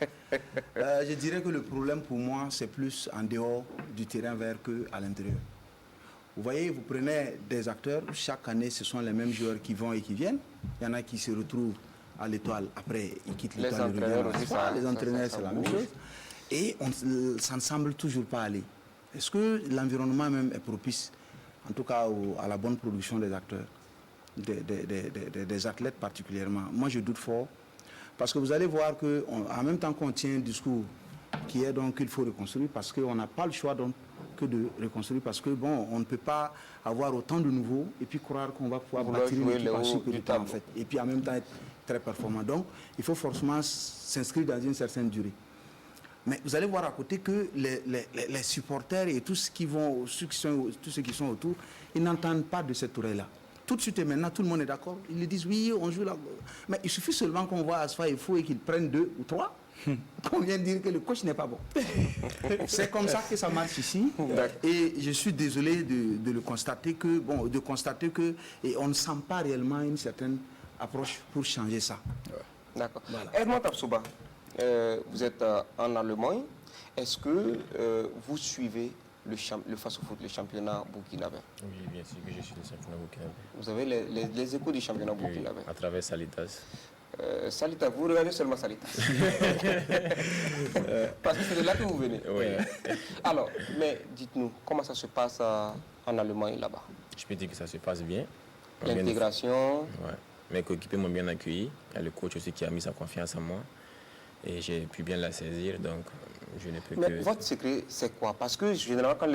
Je dirais que le problème pour moi, c'est plus en dehors du terrain vers qu'à l'intérieur. Vous voyez, vous prenez des acteurs, chaque année, ce sont les mêmes joueurs qui vont et qui viennent. Il y en a qui se retrouvent à l'Étoile, après ils quittent l'Étoile. Les entraîneurs, c'est la même chose. Et ça ne semble toujours pas aller. Est-ce que l'environnement même est propice, en tout cas à la bonne production des acteurs, des athlètes particulièrement? Moi, je doute fort. Parce que vous allez voir qu'en même temps qu'on tient un discours qui est donc qu'il faut reconstruire, parce qu'on n'a pas le choix donc que de reconstruire, parce que bon, on ne peut pas avoir autant de nouveaux et puis croire qu'on va pouvoir bâtir une équipe en si peu de temps, en fait, et puis en même temps être très performant. Donc, il faut forcément s'inscrire dans une certaine durée. Mais vous allez voir à côté que les supporters et tous ceux qui sont autour, ils n'entendent pas de cette oreille-là. Tout de suite et maintenant, tout le monde est d'accord. Ils disent oui, on joue là. Mais il suffit seulement qu'on voit Asfa et Fou et qu'ils prennent 2 ou 3. qu'on vient dire que le coach n'est pas bon. C'est comme ça que ça marche ici. Et je suis désolé de le constater que, et on ne sent pas réellement une certaine approche pour changer ça. D'accord. Voilà. Edmond Tapsoba, vous êtes en Allemagne. Est-ce que vous suivez le face-au-foot, le championnat burkinabé? Oui, bien sûr que je suis le championnat burkinabé. Vous avez les échos du championnat burkinabé? Oui, à travers Salitas. Salitas, vous regardez seulement Salitas. Parce que c'est de là que vous venez. Oui. Alors, mais dites-nous, comment ça se passe en Allemagne là-bas? Je peux dire que ça se passe bien. L'intégration? Ouais. Mes coéquipiers m'ont bien accueilli. Il y a le coach aussi qui a mis sa confiance en moi. Et j'ai pu bien la saisir, donc je ne peux que... Votre secret, c'est quoi? Parce que généralement, quand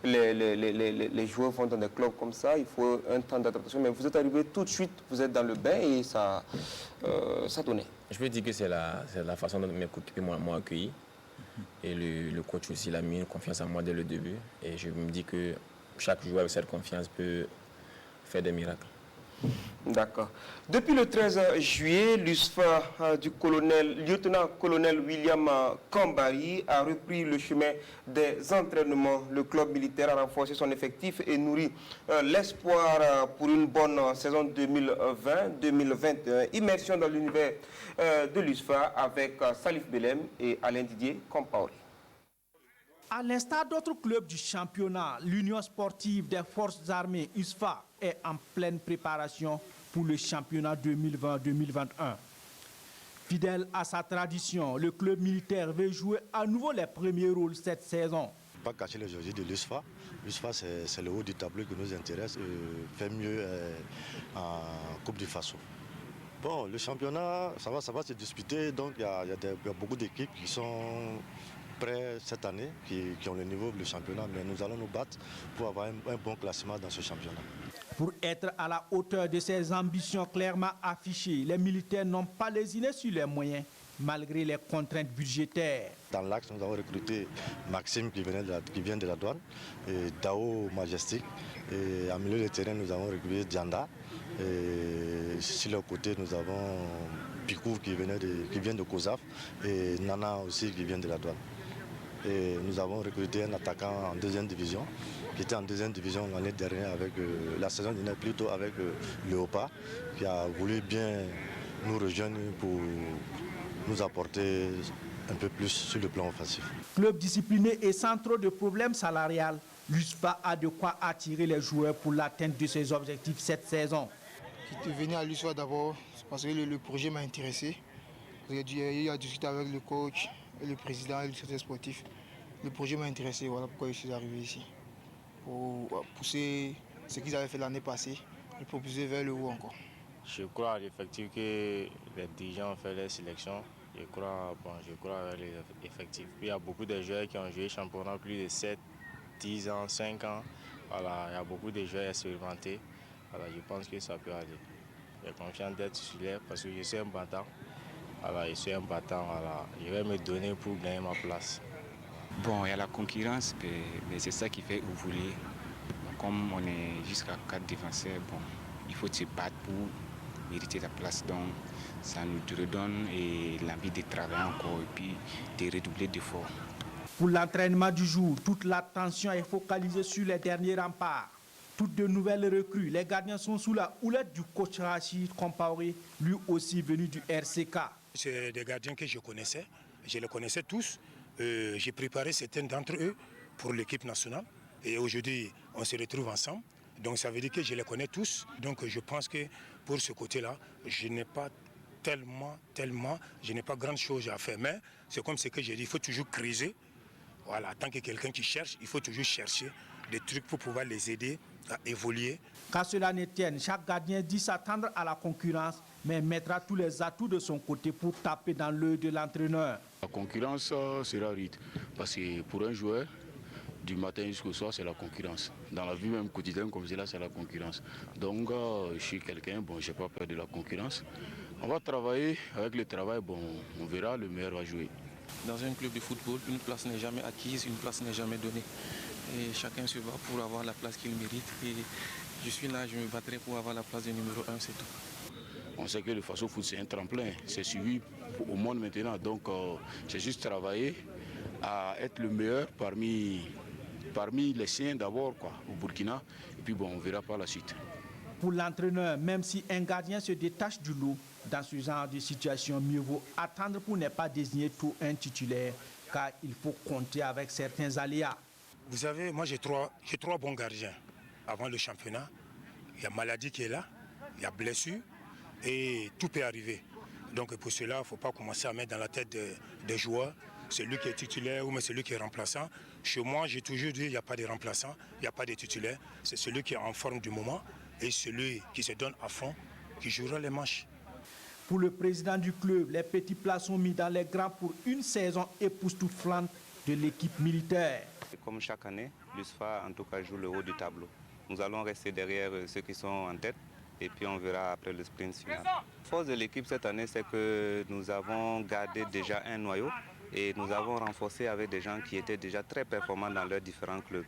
les joueurs vont dans des clubs comme ça, il faut un temps d'adaptation. Mais vous êtes arrivé tout de suite, vous êtes dans le bain et ça donnait. Je peux dire que c'est la façon dont mes coéquipiers m'ont accueilli. Et le coach aussi, il a mis une confiance en moi dès le début. Et je me dis que chaque joueur avec cette confiance peut faire des miracles. D'accord. Depuis le 13 juillet, l'USFA du lieutenant-colonel William Kambari a repris le chemin des entraînements. Le club militaire a renforcé son effectif et nourrit l'espoir pour une bonne saison 2020-2021. Immersion dans l'univers de l'USFA avec Salif Belem et Alain Didier Compaoré. À l'instar d'autres clubs du championnat, l'Union sportive des forces armées USFA est en pleine préparation pour le championnat 2020-2021. Fidèle à sa tradition, le club militaire veut jouer à nouveau les premiers rôles cette saison. Pas cacher les objectifs de l'USFA. L'USFA, c'est le haut du tableau qui nous intéresse et fait mieux en Coupe du Faso. Bon, le championnat, ça va se disputer, donc il y a beaucoup d'équipes qui sont prêts cette année, qui ont le niveau du championnat, mais nous allons nous battre pour avoir un bon classement dans ce championnat. Pour être à la hauteur de ces ambitions clairement affichées, les militaires n'ont pas lésiné sur les moyens, malgré les contraintes budgétaires. Dans l'axe, nous avons recruté Maxime qui vient de la douane, et Dao Majestic, et en milieu de terrain, nous avons recruté Dianda, et sur le côté, nous avons Pikou qui vient de COSAF, et Nana aussi qui vient de la douane. Et nous avons recruté un attaquant en deuxième division, qui était en deuxième division l'année dernière, la saison dernière plutôt avec Léopard, qui a voulu bien nous rejoindre pour nous apporter un peu plus sur le plan offensif. Club discipliné et sans trop de problèmes salariales, l'USFA a de quoi attirer les joueurs pour l'atteinte de ses objectifs cette saison. Je suis venu à l'USFA d'abord parce que le projet m'a intéressé. J'ai eu à discuter avec le coach, le président et le secrétaire sportif. Le projet m'a intéressé, voilà pourquoi je suis arrivé ici. Pour pousser ce qu'ils avaient fait l'année passée et pour pousser vers le haut encore. Je crois à l'effectif que les dirigeants ont fait les sélections. Je crois à l'effectif. Il y a beaucoup de joueurs qui ont joué le championnat plus de 7, 10 ans, 5 ans. Voilà, il y a beaucoup de joueurs expérimentés. Voilà, je pense que ça peut aller. J'ai confiance d'être titulaire parce que je suis un battant. Voilà, je suis un battant, voilà. Je vais me donner pour gagner ma place. Bon, il y a la concurrence, mais c'est ça qui fait évoluer. Comme on est jusqu'à 4 défenseurs, bon, il faut se battre pour mériter la place. Donc, ça nous redonne l'envie de travailler encore et puis de redoubler d'efforts. Pour l'entraînement du jour, toute l'attention est focalisée sur les derniers remparts. Toutes de nouvelles recrues. Les gardiens sont sous la houlette du coach Rachid Compaoré, lui aussi venu du RCK. C'est des gardiens que je connaissais. Je les connaissais tous. J'ai préparé certains d'entre eux pour l'équipe nationale. Et aujourd'hui, on se retrouve ensemble. Donc ça veut dire que je les connais tous. Donc je pense que pour ce côté-là, je n'ai pas je n'ai pas grand chose à faire. Mais c'est comme ce que j'ai dit, il faut toujours creuser. Voilà, tant que quelqu'un qui cherche, il faut toujours chercher des trucs pour pouvoir les aider à évoluer. Qu'à cela ne tienne, chaque gardien dit s'attendre à la concurrence, mais mettra tous les atouts de son côté pour taper dans l'œil de l'entraîneur. La concurrence sera rude, parce que pour un joueur, du matin jusqu'au soir, c'est la concurrence. Dans la vie même quotidienne, comme c'est là, c'est la concurrence. Donc, je suis quelqu'un, bon, je n'ai pas peur de la concurrence. On va travailler, avec le travail, bon, on verra, le meilleur va jouer. Dans un club de football, une place n'est jamais acquise, une place n'est jamais donnée. Et chacun se bat pour avoir la place qu'il mérite. Et je suis là, je me battrai pour avoir la place de numéro 1, c'est tout. On sait que le Faso Foot, c'est un tremplin, c'est suivi au monde maintenant. Donc, j'ai juste travaillé à être le meilleur parmi les siens d'abord au Burkina. Et puis, bon, on verra par la suite. Pour l'entraîneur, même si un gardien se détache du lot, dans ce genre de situation, mieux vaut attendre pour ne pas désigner tout un titulaire, car il faut compter avec certains aléas. Vous savez, moi j'ai trois bons gardiens avant le championnat. Il y a maladie qui est là, il y a blessure et tout peut arriver. Donc pour cela, il ne faut pas commencer à mettre dans la tête des joueurs celui qui est titulaire ou celui qui est remplaçant. Chez moi, j'ai toujours dit qu'il n'y a pas de remplaçant, il n'y a pas de titulaire. C'est celui qui est en forme du moment et celui qui se donne à fond qui jouera les matchs. Pour le président du club, les petits plats sont mis dans les grands pour une saison époustouflante de l'équipe militaire. Comme chaque année, l'USFA en tout cas joue le haut du tableau. Nous allons rester derrière ceux qui sont en tête et puis on verra après le sprint final. La force de l'équipe cette année, c'est que nous avons gardé déjà un noyau et nous avons renforcé avec des gens qui étaient déjà très performants dans leurs différents clubs.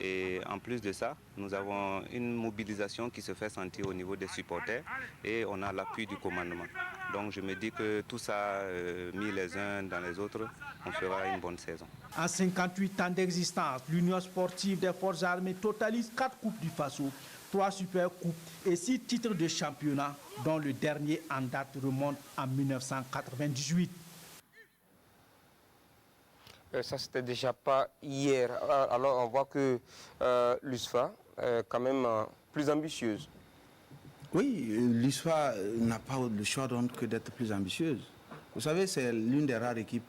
Et en plus de ça, nous avons une mobilisation qui se fait sentir au niveau des supporters et on a l'appui du commandement. Donc je me dis que tout ça, mis les uns dans les autres, on fera une bonne saison. En 58 ans d'existence, l'Union sportive des forces armées totalise 4 coupes du Faso, 3 super coupes et 6 titres de championnat, dont le dernier en date remonte en 1998. Ça, c'était déjà pas hier. Alors, on voit que l'USFA est quand même plus ambitieuse. Oui, l'USFA n'a pas le choix donc que d'être plus ambitieuse. Vous savez, c'est l'une des rares équipes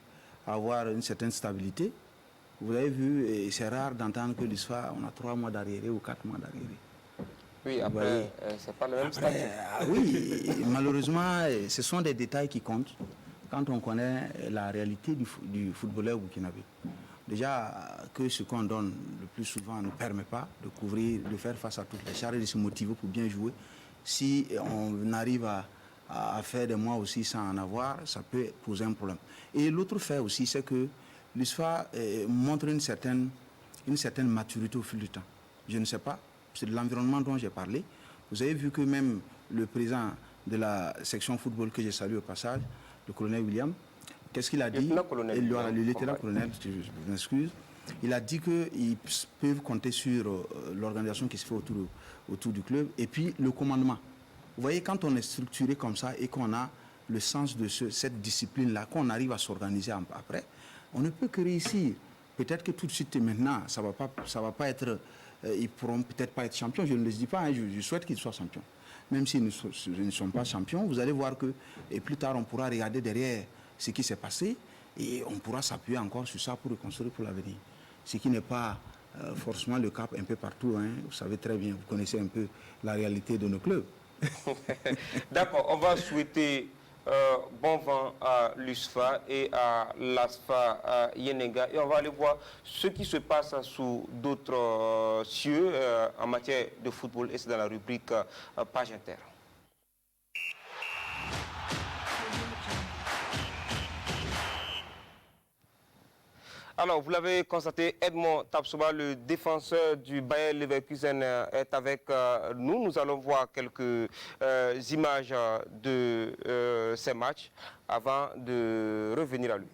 à avoir une certaine stabilité. Vous avez vu, c'est rare d'entendre que l'USFA, on a 3 mois d'arriéré ou 4 mois d'arriéré. Oui, après, c'est pas le même statut. Oui, malheureusement, ce sont des détails qui comptent quand on connaît la réalité du footballeur burkinabé. Déjà, que ce qu'on donne le plus souvent ne permet pas de couvrir, de faire face à toutes les charges et de se motiver pour bien jouer. Si on arrive à faire des mois aussi sans en avoir, ça peut poser un problème. Et l'autre fait aussi, c'est que l'USFA montre une certaine maturité au fil du temps. Je ne sais pas, c'est de l'environnement dont j'ai parlé. Vous avez vu que même le président de la section football que j'ai salué au passage, le colonel William, qu'est-ce qu'il a dit? Le lieutenant-colonel, je m'excuse. Il a dit qu'ils peuvent compter sur l'organisation qui se fait autour du club et puis le commandement. Vous voyez, quand on est structuré comme ça et qu'on a le sens de cette discipline-là, qu'on arrive à s'organiser après, on ne peut que réussir. Peut-être que tout de suite et maintenant, ça va pas être... ils pourront peut-être pas être champions, je ne les dis pas, hein, je souhaite qu'ils soient champions. Même s'ils ne sont pas champions, vous allez voir que et plus tard, on pourra regarder derrière ce qui s'est passé et on pourra s'appuyer encore sur ça pour reconstruire pour l'avenir. Ce qui n'est pas forcément le cas un peu partout. Hein. Vous savez très bien, vous connaissez un peu la réalité de nos clubs. D'accord, on va souhaiter bon vent à l'USFA et à l'ASFA Yenenga et on va aller voir ce qui se passe sous d'autres cieux en matière de football et c'est dans la rubrique Page Inter. Alors, vous l'avez constaté, Edmond Tapsoba, le défenseur du Bayer Leverkusen, est avec nous. Nous allons voir quelques images de ces matchs avant de revenir à lui.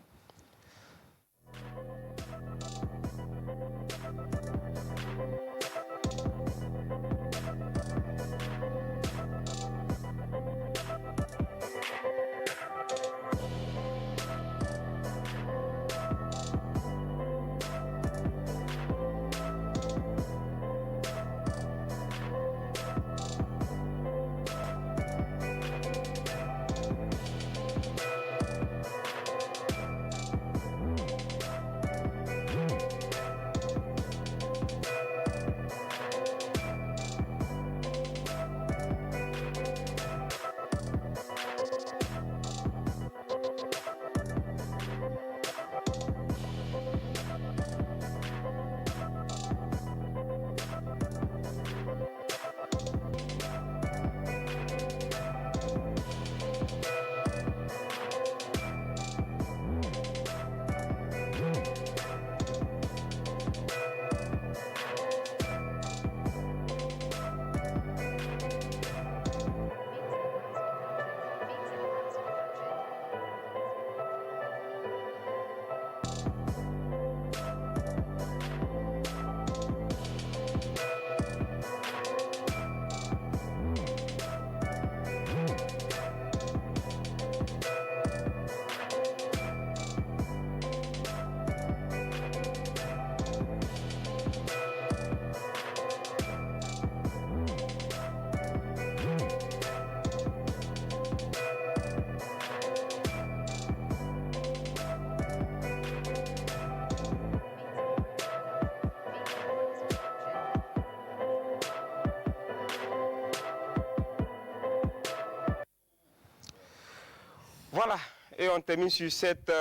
Voilà, et on termine sur cette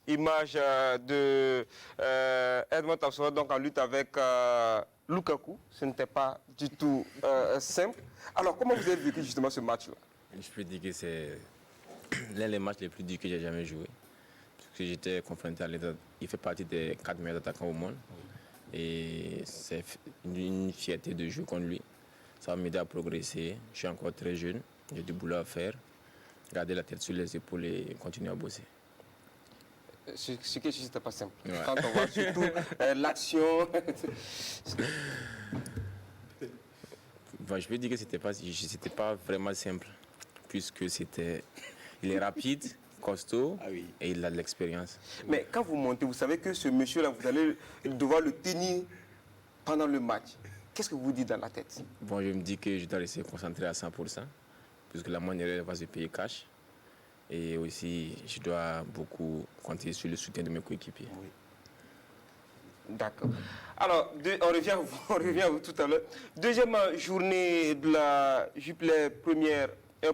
image de Edmond Tapsoba, donc en lutte avec Lukaku. Ce n'était pas du tout simple. Alors, comment vous avez vécu justement ce match-là? Je peux dire que c'est l'un des matchs les plus durs que j'ai jamais joué. Parce que j'étais confronté à l'état. Il fait partie des 4 meilleurs attaquants au monde. Et c'est une fierté de jouer contre lui. Ça va m'aider à progresser. Je suis encore très jeune. J'ai du boulot à faire. Garder la tête sur les épaules et continuer à bosser. Ce que c'était pas simple. Ouais. Quand on voit surtout l'action. Je peux dire que c'était pas vraiment simple, puisque il est rapide, costaud et il a de l'expérience. Mais quand vous montez, vous savez que ce monsieur-là, vous allez devoir le tenir pendant le match. Qu'est-ce que vous dites dans la tête? Bon, je me dis que je dois rester concentré à 100%, puisque la monnaie va se payer cash. Et aussi, je dois beaucoup compter sur le soutien de mes coéquipiers. Oui. D'accord. Alors, on revient à vous tout à l'heure. Deuxième journée de la Jupiler première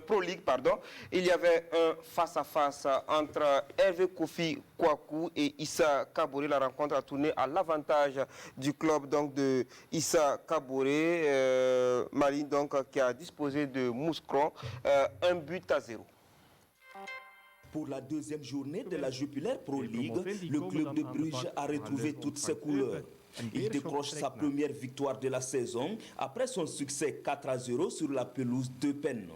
Pro League, pardon. Il y avait un face-à-face entre Hervé Kofi Kouakou et Issa Kaboré. La rencontre a tourné à l'avantage du club donc, de Issa Kaboré. Mali donc, qui a disposé de Mouscron, 1-0. Pour la deuxième journée de la Jupiler Pro League, le club de Bruges a retrouvé toutes ses couleurs. Il décroche sa première victoire de la saison après son succès 4-0 sur la pelouse d'Eupen.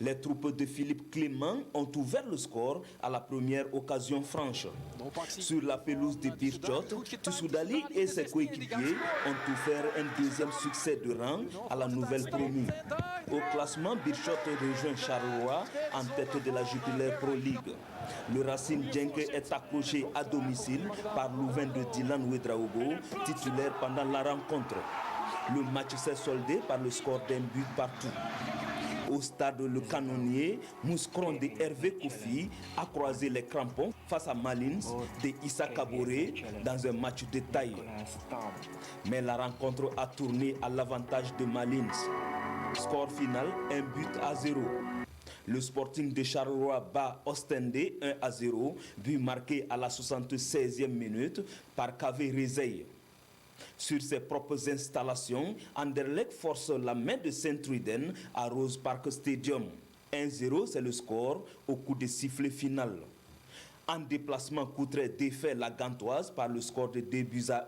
Les troupes de Philippe Clément ont ouvert le score à la première occasion franche. Sur la pelouse de Birchot, Toussoudali et ses coéquipiers ont offert un deuxième succès de rang à la nouvelle promue. Au classement, Birchot rejoint Charleroi en tête de la Jupiler Pro League. Le Racing Genk est accroché à domicile par Louvain de Dylan Ouedraogo, titulaire pendant la rencontre. Le match s'est soldé par le score d'un but partout. Au stade Le Canonnier, Mouscron de Hervé Kofi a croisé les crampons face à Malins de Issa Kaboré dans un match de taille. Mais la rencontre a tourné à l'avantage de Malins. Score final, 1-0. Le Sporting de Charleroi bat Ostende 1-0, but marqué à la 76e minute par Kavé Rezeille. Sur ses propres installations, Anderlecht force la main de Saint-Truden à Rose Park Stadium. 1-0, c'est le score au coup de sifflet final. En déplacement, Courtrai défait la Gantoise par le score de 2-1.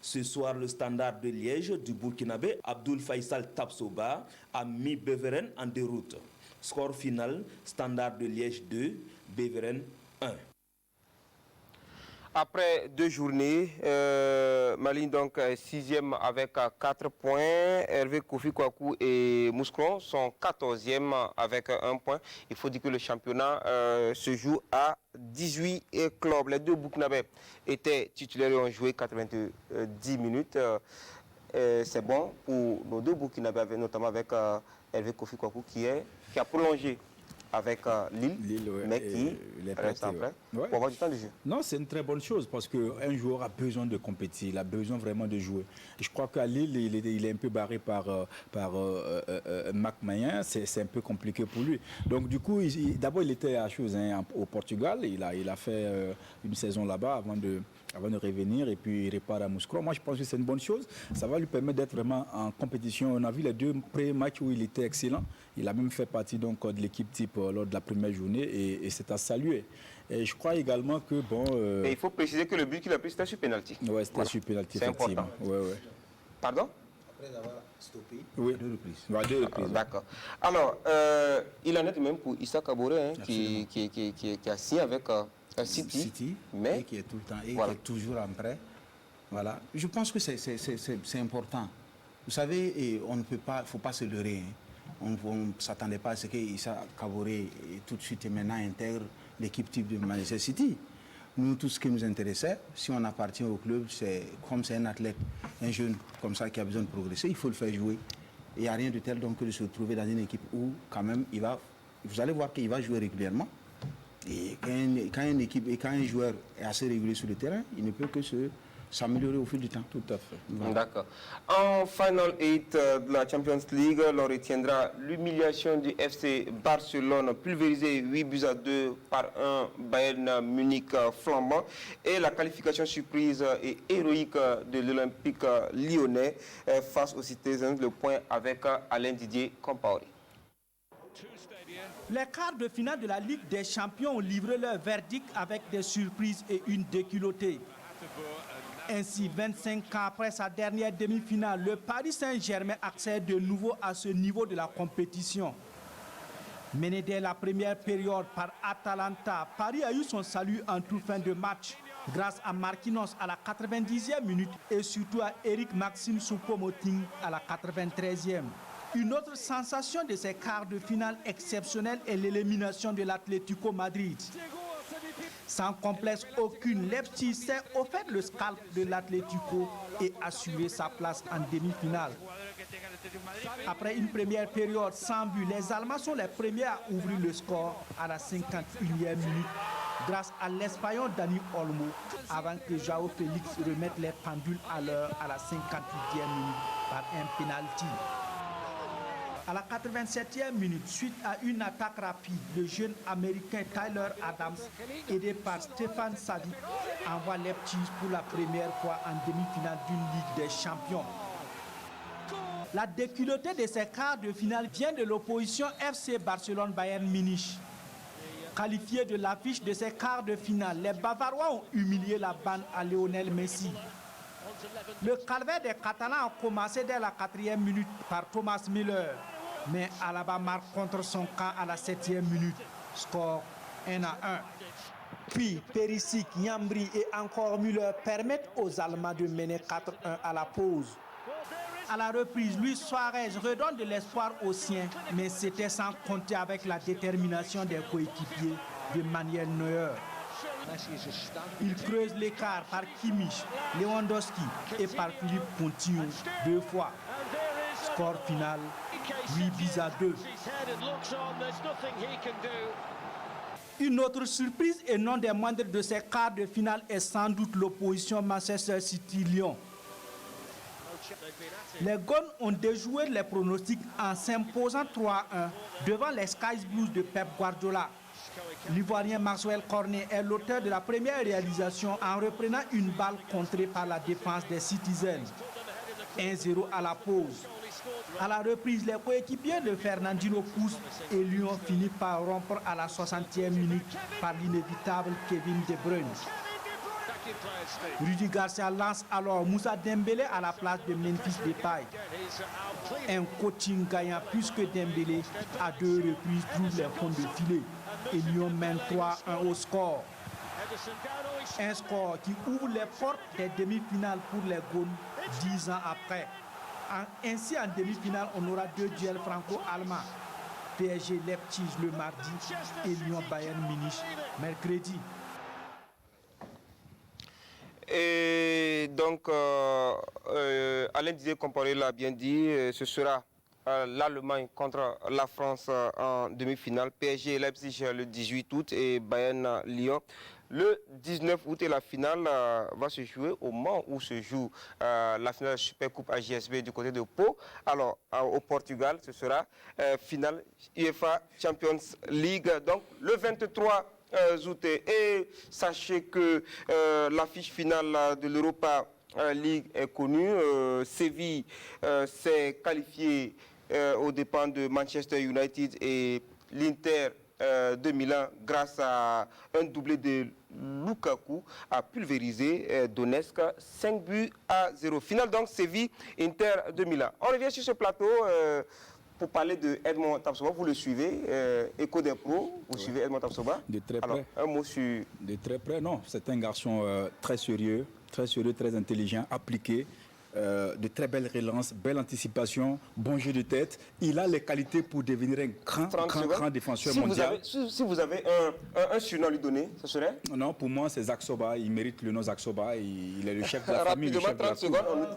Ce soir, le Standard de Liège du Burkinabé, Abdoul Faisal Tapsoba, a mis Beveren en déroute. Score final, Standard de Liège 2, Beveren 1. Après 2 journées, Mali donc est 6e avec 4 points. Hervé Kofi Kouakou et Mouscron sont 14e avec 1 point. Il faut dire que le championnat se joue à 18 clubs. Les deux Burkinabés étaient titulaires et ont joué 90 minutes. C'est bon pour nos deux Burkinabés, notamment avec Hervé Kofi Kouakou qui a prolongé avec Lille, mais qui reste en prêt pour avoir du temps de jeu. Non, c'est une très bonne chose parce qu'un joueur a besoin de compétir, il a besoin vraiment de jouer. Et je crois qu'à Lille, il est un peu barré par Mac Mayen, c'est un peu compliqué pour lui. Donc du coup, d'abord il était à chose au Portugal, il a fait une saison là-bas avant de revenir et puis il repart à Mouscron. Moi je pense que c'est une bonne chose, ça va lui permettre d'être vraiment en compétition. On a vu les 2 premiers matchs où il était excellent, il a même fait partie donc de l'équipe type lors de la première journée et c'est à saluer. Et je crois également que Et il faut préciser que le but qu'il a pris c'était sur pénalty. Oui, c'était sur pénalty, effectivement. Pardon? Après avoir stoppé, oui. 2 reprises. 2 reprises. D'accord. Alors, il en est même pour Issa Kaboré qui a signé avec City, mais qui est tout le temps et qui est toujours en prêt. Voilà. Je pense que c'est important. Vous savez, on ne peut pas, faut pas se leurrer. On ne s'attendait pas à ce que Issa Kaboré tout de suite et maintenant intègre l'équipe type de Manchester City. Nous, tout ce qui nous intéressait, si on appartient au club, c'est comme c'est un athlète, un jeune comme ça qui a besoin de progresser, il faut le faire jouer. Il n'y a rien de tel donc que de se retrouver dans une équipe où quand même vous allez voir qu'il va jouer régulièrement. Et quand une équipe et quand un joueur est assez régulier sur le terrain, il ne peut que se s'améliorer au fil du temps. Tout à fait. Voilà. D'accord. En Final 8 de la Champions League, l'on retiendra l'humiliation du FC Barcelone, pulvérisé 8-2 par un Bayern Munich flambant, et la qualification surprise et héroïque de l'Olympique lyonnais face aux Citizens, le point avec Alain Didier Compaoré. Les quarts de finale de la Ligue des Champions ont livré leur verdict avec des surprises et une déculottée. Ainsi, 25 ans après sa dernière demi-finale, le Paris Saint-Germain accède de nouveau à ce niveau de la compétition. Mené dès la première période par Atalanta, Paris a eu son salut en toute fin de match grâce à Marquinhos à la 90e minute et surtout à Eric Maxime Choupo-Moting à la 93e. Une autre sensation de ces quarts de finale exceptionnels est l'élimination de l'Atlético Madrid. Sans complexe aucune, Leipzig s'est offert le scalp de l'Atlético et assuré sa place en demi-finale. Après une première période sans but, les Allemands sont les premiers à ouvrir le score à la 51e minute grâce à l'Espagnol Dani Olmo avant que João Félix remette les pendules à l'heure à la 58e minute par un penalty. À la 87e minute, suite à une attaque rapide, le jeune américain Tyler Adams, aidé par Stéphane Savic, envoie Leipzig pour la première fois en demi-finale d'une Ligue des Champions. La déculottée de ces quarts de finale vient de l'opposition FC Barcelone-Bayern Munich. Qualifiés de l'affiche de ces quarts de finale, les Bavarois ont humilié la bande à Lionel Messi. Le calvaire des Catalans a commencé dès la 4e minute par Thomas Müller. Mais Alaba marque contre son camp à la 7e minute. Score 1-1. Puis Perisic, Gnabry et encore Müller permettent aux Allemands de mener 4-1 à la pause. À la reprise, Luis Suarez redonne de l'espoir aux siens, mais c'était sans compter avec la détermination des coéquipiers de Manuel Neuer. Il creuse l'écart par Kimmich, Lewandowski et par Philippe Coutinho 2 fois. Score final 8-2. Une autre surprise et non des moindres de ces quarts de finale est sans doute l'opposition Manchester City-Lyon. Les Gones ont déjoué les pronostics en s'imposant 3-1 devant les Sky Blues de Pep Guardiola. L'Ivoirien Maxwell Cornet est l'auteur de la première réalisation en reprenant une balle contrée par la défense des Citizens. 1-0 à la pause. À la reprise, les coéquipiers de Fernandinho poussent et Lyon finit par rompre à la 60e minute par l'inévitable Kevin De Bruyne. Rudy Garcia lance alors Moussa Dembélé à la place de Memphis Depay. Un coaching gagnant puisque Dembélé à 2 reprises trouve les fonds de filet et Lyon mène 3-1 au score. Un score qui ouvre les portes des demi-finales pour les Gones 10 ans après. Ainsi, en demi-finale, on aura 2 duels franco-allemands. PSG Leipzig le mardi et Lyon Bayern Munich mercredi. Et donc, Alain Didier Compaoré l'a bien dit, ce sera l'Allemagne contre la France en demi-finale. PSG Leipzig le 18 août et Bayern Lyon le 19 août. Et la finale va se jouer au moment où se joue la finale de Super Coupe AJSB du côté de Pau. Alors, au Portugal, ce sera finale UEFA Champions League. Donc, le 23 août. Et sachez que l'affiche finale de l'Europa League est connue. Séville s'est qualifié aux dépens de Manchester United et l'Inter de Milan grâce à un doublé de Lukaku a pulvérisé Donetsk 5-0. Finale donc Séville-Inter de Milan. On revient sur ce plateau pour parler de Edmond Tapsoba. Vous le suivez, Écho des pros, vous suivez Edmond Tapsoba. De très près. Alors, un mot sur... De très près, non. C'est un garçon très sérieux, très intelligent, appliqué. De très belles relances, belle anticipation, bon jeu de tête. Il a les qualités pour devenir un grand défenseur mondial. Si vous avez un surnom à lui donner, ce serait? Non, pour moi, c'est Zak Soba. Il mérite le nom Zak Soba. Il est le chef de la famille. Rapidement, 30 secondes.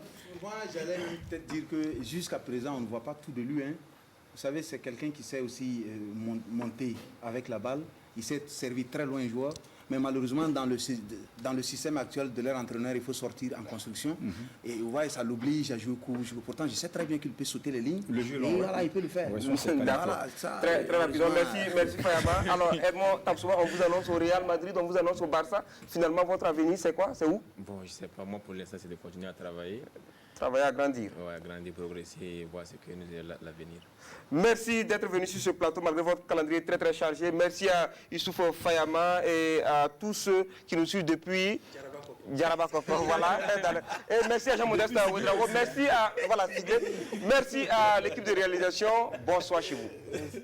Moi, j'allais peut-être dire que jusqu'à présent, on ne voit pas tout de lui. Hein. Vous savez, c'est quelqu'un qui sait aussi monter avec la balle. Il sait servir très loin un joueur. mais malheureusement, dans le système actuel de leur entraîneur, il faut sortir en construction. Et vous voyez, ça l'oblige à jouer court. Pourtant, je sais très bien qu'il peut sauter les lignes. Le jeu long, et voilà, il peut le faire. Voilà, très rapidement. Merci Fayama. Alors, Edmond Tapsoba, on vous annonce au Real Madrid, on vous annonce au Barça. Finalement, votre avenir, c'est quoi? C'est où? Bon, je ne sais pas. Moi, pour l'instant, c'est de continuer à travailler. Travailler à grandir. Oui, à grandir, progresser et voir ce que nous est l'avenir. Merci d'être venu sur ce plateau malgré votre calendrier très chargé. Merci à Youssouf Fayama et à tous ceux qui nous suivent depuis Djarabakoko. Voilà. Et merci à Jean-Modeste Ouedraogo. Merci à l'équipe de réalisation. Bonsoir chez vous.